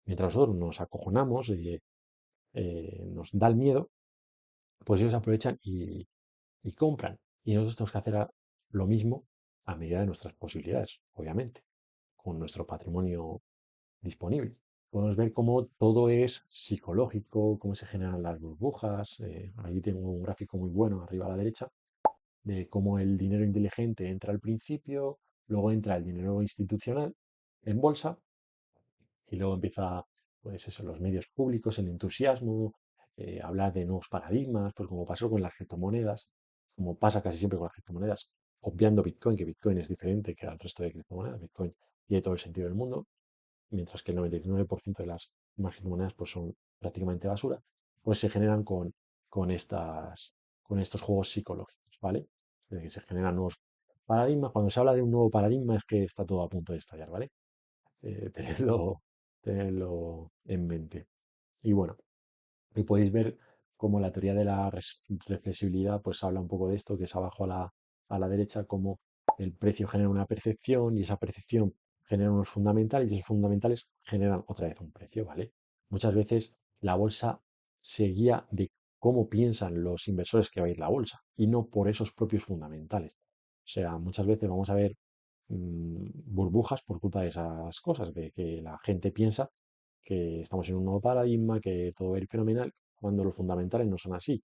Mientras nosotros nos acojonamos, nos da el miedo, pues ellos aprovechan y compran. Y nosotros tenemos que hacer lo mismo a medida de nuestras posibilidades, obviamente, con nuestro patrimonio disponible. Podemos ver cómo todo es psicológico, cómo se generan las burbujas. Ahí tengo un gráfico muy bueno arriba a la derecha de cómo el dinero inteligente entra al principio, luego entra el dinero institucional en bolsa y luego empieza, pues eso, los medios públicos, el entusiasmo, hablar de nuevos paradigmas, pues como pasó con las criptomonedas, como pasa casi siempre con las criptomonedas, obviando Bitcoin, que Bitcoin es diferente que al resto de criptomonedas. Bitcoin tiene todo el sentido del mundo, mientras que el 99% de las demás criptomonedas pues son prácticamente basura, pues se generan con, estas, con estos juegos psicológicos, ¿vale? De que se generan nuevos paradigmas. Cuando se habla de un nuevo paradigma es que está todo a punto de estallar, ¿vale? Tenerlo en mente. Y bueno, y podéis ver cómo la teoría de la reflexibilidad pues habla un poco de esto, que es abajo a la derecha, cómo el precio genera una percepción y esa percepción genera unos fundamentales y esos fundamentales generan otra vez un precio, ¿vale? Muchas veces la bolsa se guía de cómo piensan los inversores que va a ir la bolsa y no por esos propios fundamentales. O sea, muchas veces vamos a ver burbujas por culpa de esas cosas, de que la gente piensa que estamos en un nuevo paradigma, que todo va a ir fenomenal, cuando los fundamentales no son así.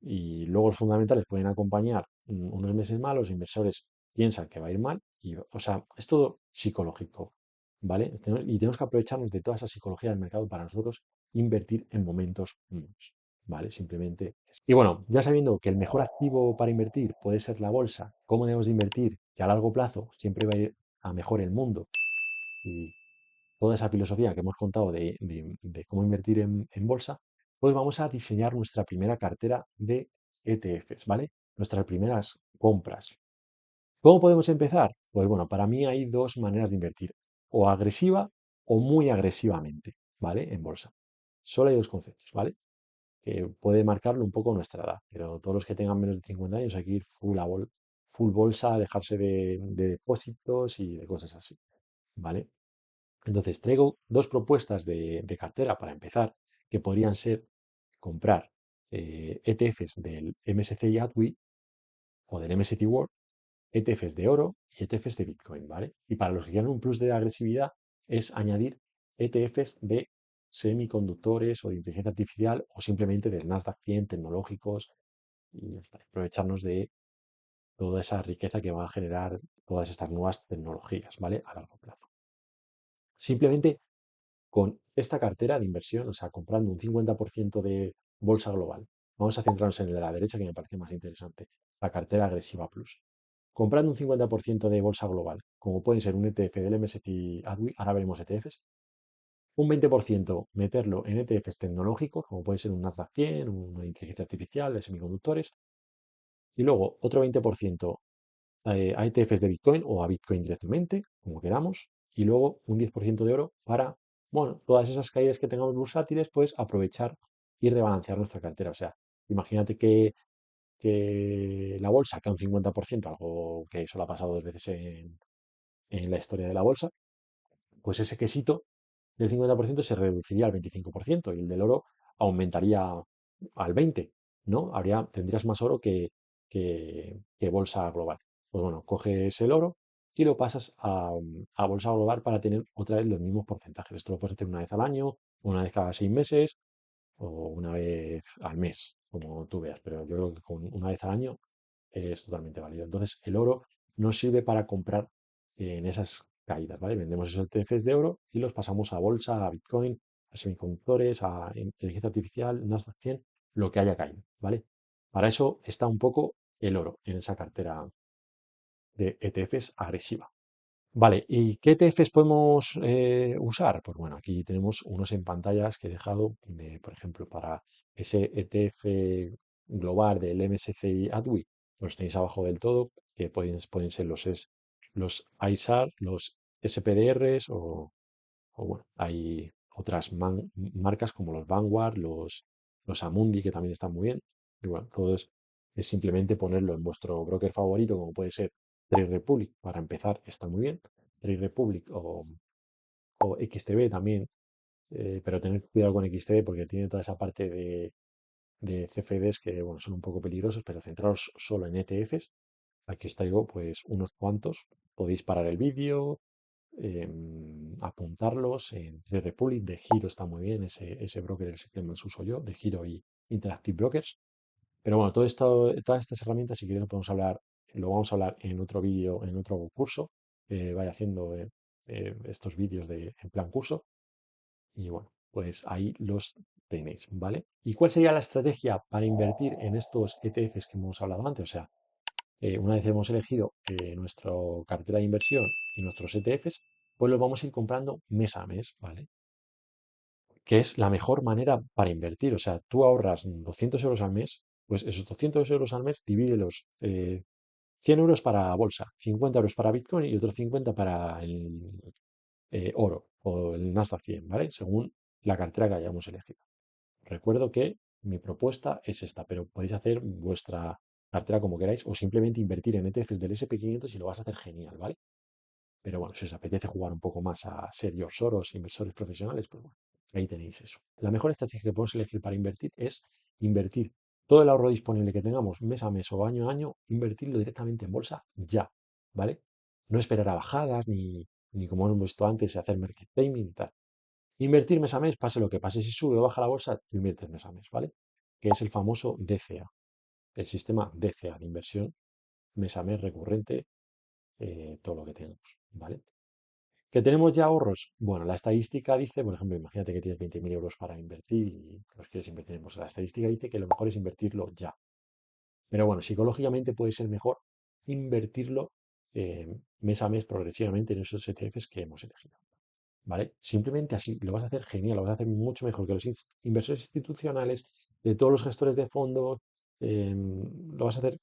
Y luego los fundamentales pueden acompañar unos meses malos, los inversores piensan que va a ir mal, y, o sea, es todo psicológico, ¿vale? Y tenemos que aprovecharnos de toda esa psicología del mercado para nosotros invertir en momentos buenos, ¿vale? Simplemente eso. Y bueno, ya sabiendo que el mejor activo para invertir puede ser la bolsa, cómo debemos de invertir, que a largo plazo siempre va a ir a mejor el mundo y toda esa filosofía que hemos contado de cómo invertir en bolsa, pues vamos a diseñar nuestra primera cartera de ETFs, ¿vale? Nuestras primeras compras. ¿Cómo podemos empezar? Pues bueno, para mí hay dos maneras de invertir, o agresiva o muy agresivamente, ¿vale? En bolsa. Solo hay dos conceptos, ¿vale? Que puede marcarlo un poco nuestra edad, pero todos los que tengan menos de 50 años hay que ir full bolsa, dejarse de depósitos y de cosas así, ¿vale? Entonces, traigo dos propuestas de cartera para empezar, que podrían ser comprar ETFs del MSCI ATWI o del MSCI World, ETFs de oro y ETFs de Bitcoin, ¿vale? Y para los que quieran un plus de agresividad es añadir ETFs de semiconductores o de inteligencia artificial o simplemente del Nasdaq 100 tecnológicos y ya está. Aprovecharnos de toda esa riqueza que van a generar todas estas nuevas tecnologías, ¿vale? A largo plazo. Simplemente con esta cartera de inversión, o sea, comprando un 50% de bolsa global. Vamos a centrarnos en la derecha, que me parece más interesante, la cartera agresiva plus. Comprando un 50% de bolsa global, como puede ser un ETF del MSCI ADWI, ahora veremos ETFs, un 20% meterlo en ETFs tecnológicos, como puede ser un Nasdaq 100, una inteligencia artificial de semiconductores, y luego otro 20% a ETFs de Bitcoin o a Bitcoin directamente, como queramos, y luego un 10% de oro para, bueno, todas esas caídas que tengamos bursátiles, pues aprovechar y rebalancear nuestra cartera. O sea, imagínate que la bolsa cae un 50%, algo que solo ha pasado dos veces en la historia de la bolsa, pues ese quesito del 50% se reduciría al 25% y el del oro aumentaría al 20%, ¿no? Tendrías más oro que bolsa global. Pues bueno, coges el oro y lo pasas a bolsa global para tener otra vez los mismos porcentajes. Esto lo puedes hacer una vez al año, una vez cada 6 meses o una vez al mes, como tú veas, pero yo creo que con una vez al año es totalmente válido. Entonces, el oro nos sirve para comprar en esas caídas, ¿vale? Vendemos esos ETFs de oro y los pasamos a bolsa, a Bitcoin, a semiconductores, a inteligencia artificial, Nasdaq 100, lo que haya caído, ¿vale? Para eso está un poco el oro en esa cartera de ETFs agresiva. Vale, ¿y qué ETFs podemos usar? Pues bueno, aquí tenemos unos en pantallas que he dejado, por ejemplo, para ese ETF global del MSCI ADWI, los tenéis abajo del todo, que pueden ser los ISAR, los SPDRs o bueno, hay otras marcas como los Vanguard, los Amundi, que también están muy bien. Y bueno, todo es simplemente ponerlo en vuestro broker favorito, como puede ser Trade Republic, para empezar, está muy bien. Trade Republic o XTB también, pero tener cuidado con XTB porque tiene toda esa parte de CFDs que bueno, son un poco peligrosos, pero centraros solo en ETFs. Aquí os traigo pues unos cuantos. Podéis parar el vídeo, apuntarlos en Trade Republic. De Giro está muy bien, ese broker es el que más uso yo, de Giro y Interactive Brokers. Pero bueno, todas estas herramientas, si queréis, lo vamos a hablar en otro vídeo, en otro curso. Vaya haciendo estos vídeos en plan curso. Y bueno, pues ahí los tenéis, ¿vale? ¿Y cuál sería la estrategia para invertir en estos ETFs que hemos hablado antes? O sea, una vez hemos elegido nuestra cartera de inversión y nuestros ETFs, pues los vamos a ir comprando mes a mes, ¿vale? Que es la mejor manera para invertir. O sea, tú ahorras 200 euros al mes, pues esos 200 euros al mes, divídelos 100 euros para bolsa, 50 euros para Bitcoin y otros 50 para el oro o el Nasdaq 100, ¿vale? Según la cartera que hayamos elegido. Recuerdo que mi propuesta es esta, pero podéis hacer vuestra cartera como queráis o simplemente invertir en ETFs del S&P 500 y lo vas a hacer genial, ¿vale? Pero bueno, si os apetece jugar un poco más a ser Soros, inversores profesionales, pues bueno, ahí tenéis eso. La mejor estrategia que podemos elegir para invertir es invertir todo el ahorro disponible que tengamos mes a mes o año a año, invertirlo directamente en bolsa ya, ¿vale? No esperar a bajadas ni como hemos visto antes, hacer market timing y tal. Invertir mes a mes, pase lo que pase, si sube o baja la bolsa, tú inviertes mes a mes, ¿vale? Que es el famoso DCA, el sistema DCA de inversión mes a mes recurrente, todo lo que tenemos, ¿vale? ¿Que tenemos ya ahorros? Bueno, la estadística dice, por ejemplo, imagínate que tienes 20.000 euros para invertir y los quieres invertir en bolsa. La estadística dice que lo mejor es invertirlo ya. Pero bueno, psicológicamente puede ser mejor invertirlo mes a mes progresivamente en esos ETFs que hemos elegido. ¿Vale? Simplemente así, lo vas a hacer genial, lo vas a hacer mucho mejor que los inversores institucionales, de todos los gestores de fondos, lo vas a hacer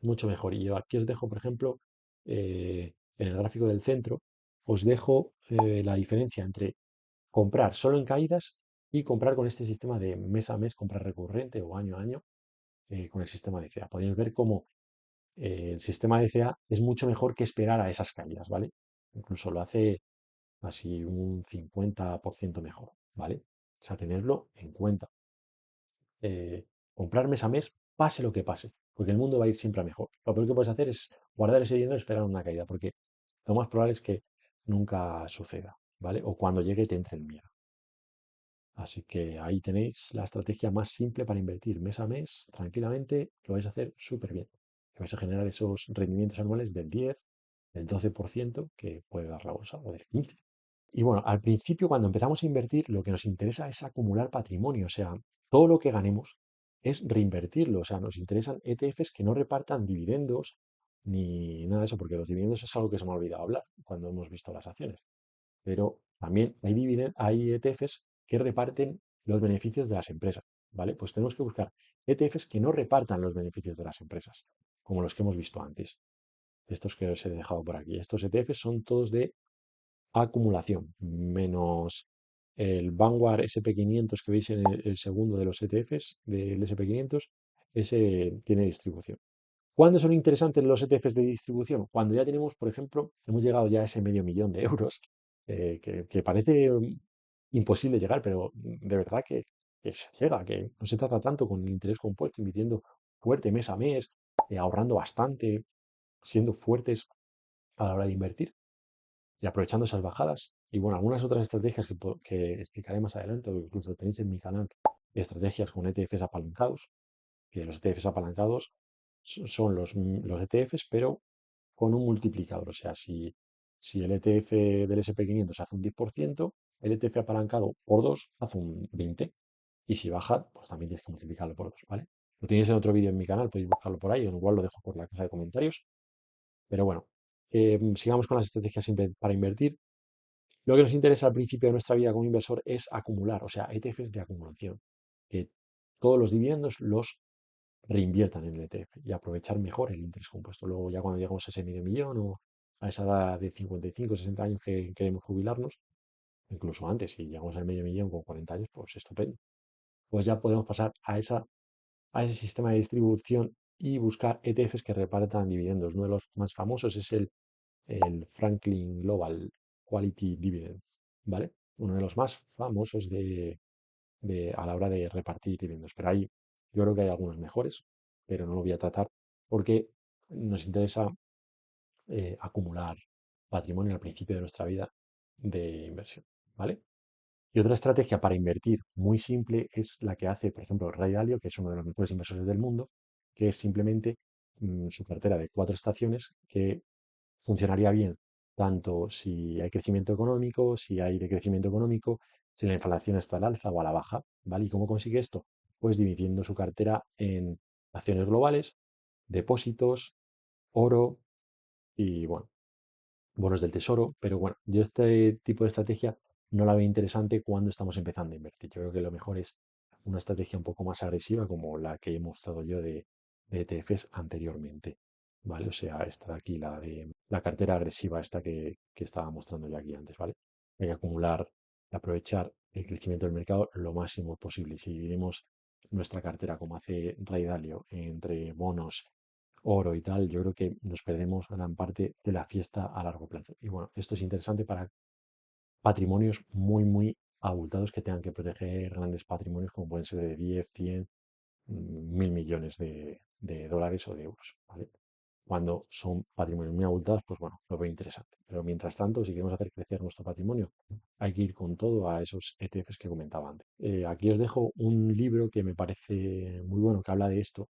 mucho mejor. Y yo aquí os dejo, por ejemplo, en el gráfico del centro, os dejo la diferencia entre comprar solo en caídas y comprar con este sistema de mes a mes, comprar recurrente o año a año con el sistema de CA. Podéis ver cómo el sistema de CA es mucho mejor que esperar a esas caídas, ¿vale? Incluso lo hace así un 50% mejor, ¿vale? O sea, tenerlo en cuenta. Comprar mes a mes, pase lo que pase, porque el mundo va a ir siempre a mejor. Lo peor que puedes hacer es guardar ese dinero y esperar una caída, porque lo más probable es que nunca suceda, ¿vale? O cuando llegue te entre el miedo. Así que ahí tenéis la estrategia más simple para invertir mes a mes, tranquilamente, lo vais a hacer súper bien. Que vais a generar esos rendimientos anuales del 10, del 12% que puede dar la bolsa, o del 15%. Y bueno, al principio cuando empezamos a invertir, lo que nos interesa es acumular patrimonio, o sea, todo lo que ganemos es reinvertirlo, o sea, nos interesan ETFs que no repartan dividendos ni nada de eso, porque los dividendos es algo que se me ha olvidado hablar cuando hemos visto las acciones. Pero también hay ETFs que reparten los beneficios de las empresas, ¿vale? Pues tenemos que buscar ETFs que no repartan los beneficios de las empresas, como los que hemos visto antes. Estos que os he dejado por aquí. Estos ETFs son todos de acumulación, menos el Vanguard SP 500 que veis en el segundo de los ETFs del SP 500, ese tiene distribución. ¿Cuándo son interesantes los ETFs de distribución? Cuando ya tenemos, por ejemplo, hemos llegado ya a ese medio millón de euros, que parece imposible llegar, pero de verdad que se llega, que no se trata tanto con el interés compuesto, invirtiendo fuerte mes a mes, ahorrando bastante, siendo fuertes a la hora de invertir y aprovechando esas bajadas. Y bueno, algunas otras estrategias que explicaré más adelante, o incluso tenéis en mi canal, estrategias con ETFs apalancados, que los ETFs apalancados son los ETFs, pero con un multiplicador. O sea, si el ETF del SP 500 hace un 10%, el ETF apalancado por 2 hace un 20%. Y si baja, pues también tienes que multiplicarlo por 2, ¿vale? Lo tenéis en otro vídeo en mi canal, podéis buscarlo por ahí, o igual lo dejo por la caja de comentarios. Pero bueno, sigamos con las estrategias para invertir. Lo que nos interesa al principio de nuestra vida como inversor es acumular, o sea, ETFs de acumulación, que todos los dividendos los reinviertan en el ETF y aprovechar mejor el interés compuesto. Luego ya cuando llegamos a ese medio millón o a esa edad de 55, 60 años que queremos jubilarnos, incluso antes, si llegamos al medio millón con 40 años, pues estupendo. Pues ya podemos pasar a ese sistema de distribución y buscar ETFs que repartan dividendos. Uno de los más famosos es el Franklin Global Quality Dividend, ¿vale? Uno de los más famosos a la hora de repartir dividendos. Pero yo creo que hay algunos mejores, pero no lo voy a tratar porque nos interesa acumular patrimonio al principio de nuestra vida de inversión, ¿vale? Y otra estrategia para invertir muy simple es la que hace, por ejemplo, Ray Dalio, que es uno de los mejores inversores del mundo, que es simplemente su cartera de 4 estaciones que funcionaría bien tanto si hay crecimiento económico, si hay decrecimiento económico, si la inflación está al alza o a la baja, ¿vale? ¿Y cómo consigue esto? Pues dividiendo su cartera en acciones globales, depósitos, oro y, bueno, bonos del tesoro, pero bueno, yo este tipo de estrategia no la veo interesante cuando estamos empezando a invertir. Yo creo que lo mejor es una estrategia un poco más agresiva como la que he mostrado yo de ETFs anteriormente, ¿vale? O sea, esta de aquí, la de la cartera agresiva, esta que estaba mostrando yo aquí antes, ¿vale? Hay que acumular, aprovechar el crecimiento del mercado lo máximo posible. Y si dividimos nuestra cartera como hace Ray Dalio entre bonos, oro y tal, yo creo que nos perdemos gran parte de la fiesta a largo plazo. Y bueno, esto es interesante para patrimonios muy, muy abultados que tengan que proteger grandes patrimonios como pueden ser de 10, 100, 1.000 millones de dólares o de euros, ¿vale? Cuando son patrimonios muy abultados, pues bueno, lo veo interesante. Pero mientras tanto, si queremos hacer crecer nuestro patrimonio, hay que ir con todo a esos ETFs que comentaba antes. Aquí os dejo un libro que me parece muy bueno, que habla de esto,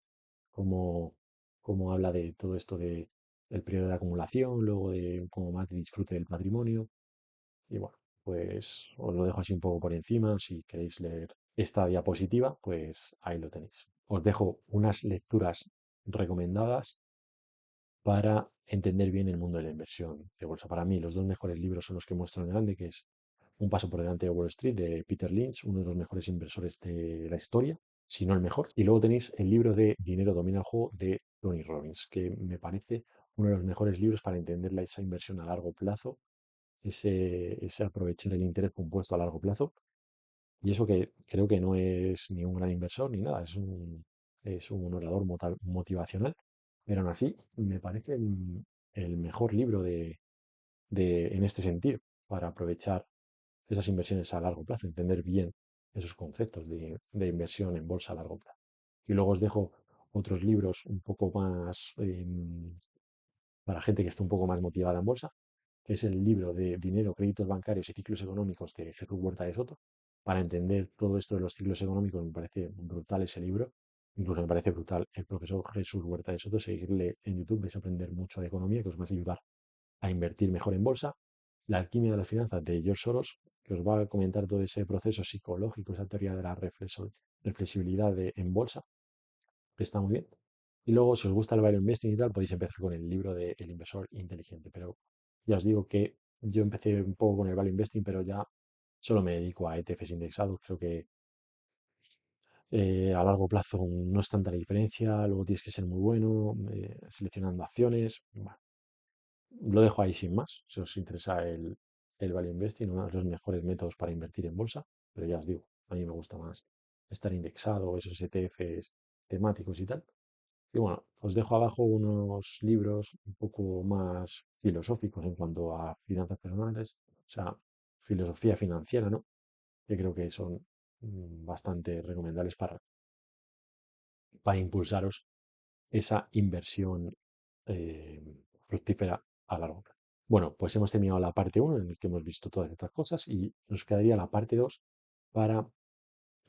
cómo, cómo habla de todo esto de el periodo de acumulación, luego de como más de disfrute del patrimonio. Y bueno, pues os lo dejo así un poco por encima. Si queréis leer esta diapositiva, pues ahí lo tenéis. Os dejo unas lecturas recomendadas para entender bien el mundo de la inversión de bolsa. Para mí, los dos mejores libros son los que muestro en grande, que es Un paso por delante de Wall Street de Peter Lynch, uno de los mejores inversores de la historia, si no el mejor. Y luego tenéis el libro de Dinero domina el juego de Tony Robbins, que me parece uno de los mejores libros para entender esa inversión a largo plazo, ese aprovechar el interés compuesto a largo plazo. Y eso que creo que no es ni un gran inversor ni nada, es un orador motivacional, pero aún así me parece el mejor libro en este sentido, para aprovechar esas inversiones a largo plazo, entender bien esos conceptos de inversión en bolsa a largo plazo. Y luego os dejo otros libros un poco más para gente que esté un poco más motivada en bolsa, que es el libro de Dinero, Créditos Bancarios y Ciclos Económicos de Jesús Huerta de Soto. Para entender todo esto de los ciclos económicos me parece brutal ese libro. Incluso me parece brutal el profesor Jesús Huerta de Soto. Seguirle en YouTube vais a aprender mucho de economía que os va a ayudar a invertir mejor en bolsa. La alquimia de las finanzas de George Soros, que os va a comentar todo ese proceso psicológico, esa teoría de la reflexibilidad en bolsa, que está muy bien. Y luego, si os gusta el value investing y tal, podéis empezar con el libro de El inversor inteligente. Pero ya os digo que yo empecé un poco con el value investing, pero ya solo me dedico a ETFs indexados. Creo que a largo plazo no es tanta la diferencia. Luego tienes que ser muy bueno seleccionando acciones. Bueno, lo dejo ahí sin más. Si os interesa el value investing, uno de los mejores métodos para invertir en bolsa. Pero ya os digo, a mí me gusta más estar indexado, esos ETFs temáticos y tal. Y bueno, os dejo abajo unos libros un poco más filosóficos en cuanto a finanzas personales, o sea, filosofía financiera, ¿no? Que creo que son bastante recomendables para impulsaros esa inversión eh, fructífera a largo plazo. Bueno, pues hemos terminado la parte uno en la que hemos visto todas estas cosas y nos quedaría la parte 2 para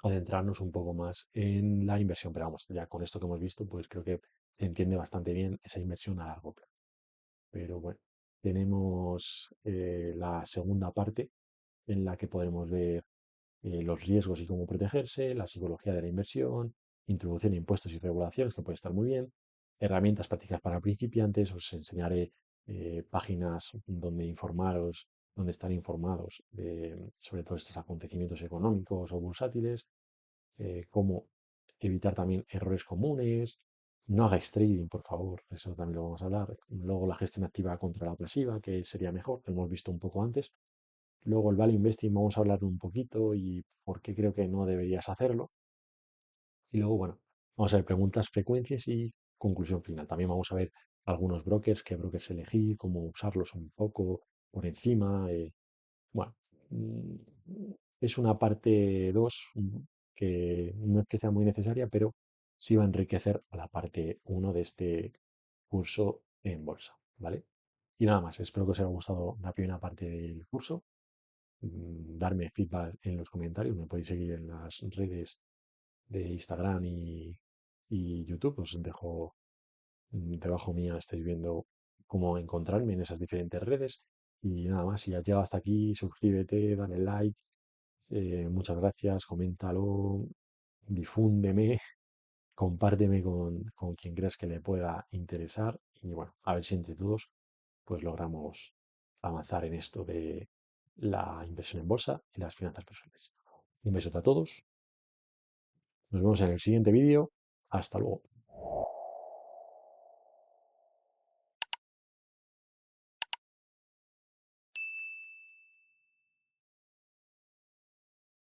adentrarnos un poco más en la inversión. Pero vamos, ya con esto que hemos visto, pues creo que se entiende bastante bien esa inversión a largo plazo. Pero bueno, tenemos la segunda parte en la que podremos ver los riesgos y cómo protegerse, la psicología de la inversión, introducción de impuestos y regulaciones, que puede estar muy bien, herramientas prácticas para principiantes, os enseñaré páginas donde informaros, donde están informados sobre todos estos acontecimientos económicos o bursátiles, cómo evitar también errores comunes. No hagáis trading, por favor, eso también lo vamos a hablar. Luego la gestión activa contra la pasiva, que sería mejor, lo hemos visto un poco antes. Luego el value investing vamos a hablar un poquito y por qué creo que no deberías hacerlo. Y luego, bueno, vamos a ver preguntas, frecuencias y conclusión final. También vamos a ver algunos brokers, qué brokers elegir, cómo usarlos un poco por encima. Bueno, es una parte 2 que no es que sea muy necesaria, pero sí va a enriquecer a la parte uno de este curso en bolsa, ¿vale? Y nada más, espero que os haya gustado la primera parte del curso. Darme feedback en los comentarios, me podéis seguir en las redes de Instagram y YouTube, os dejo debajo mía, estáis viendo cómo encontrarme en esas diferentes redes. Y nada más, si has llegado hasta aquí, suscríbete, dale like Muchas gracias, coméntalo, difúndeme, compárteme con quien creas que le pueda interesar y bueno, a ver si entre todos pues logramos avanzar en esto de la inversión en bolsa y las finanzas personales. Un beso a todos, nos vemos en el siguiente vídeo, hasta luego.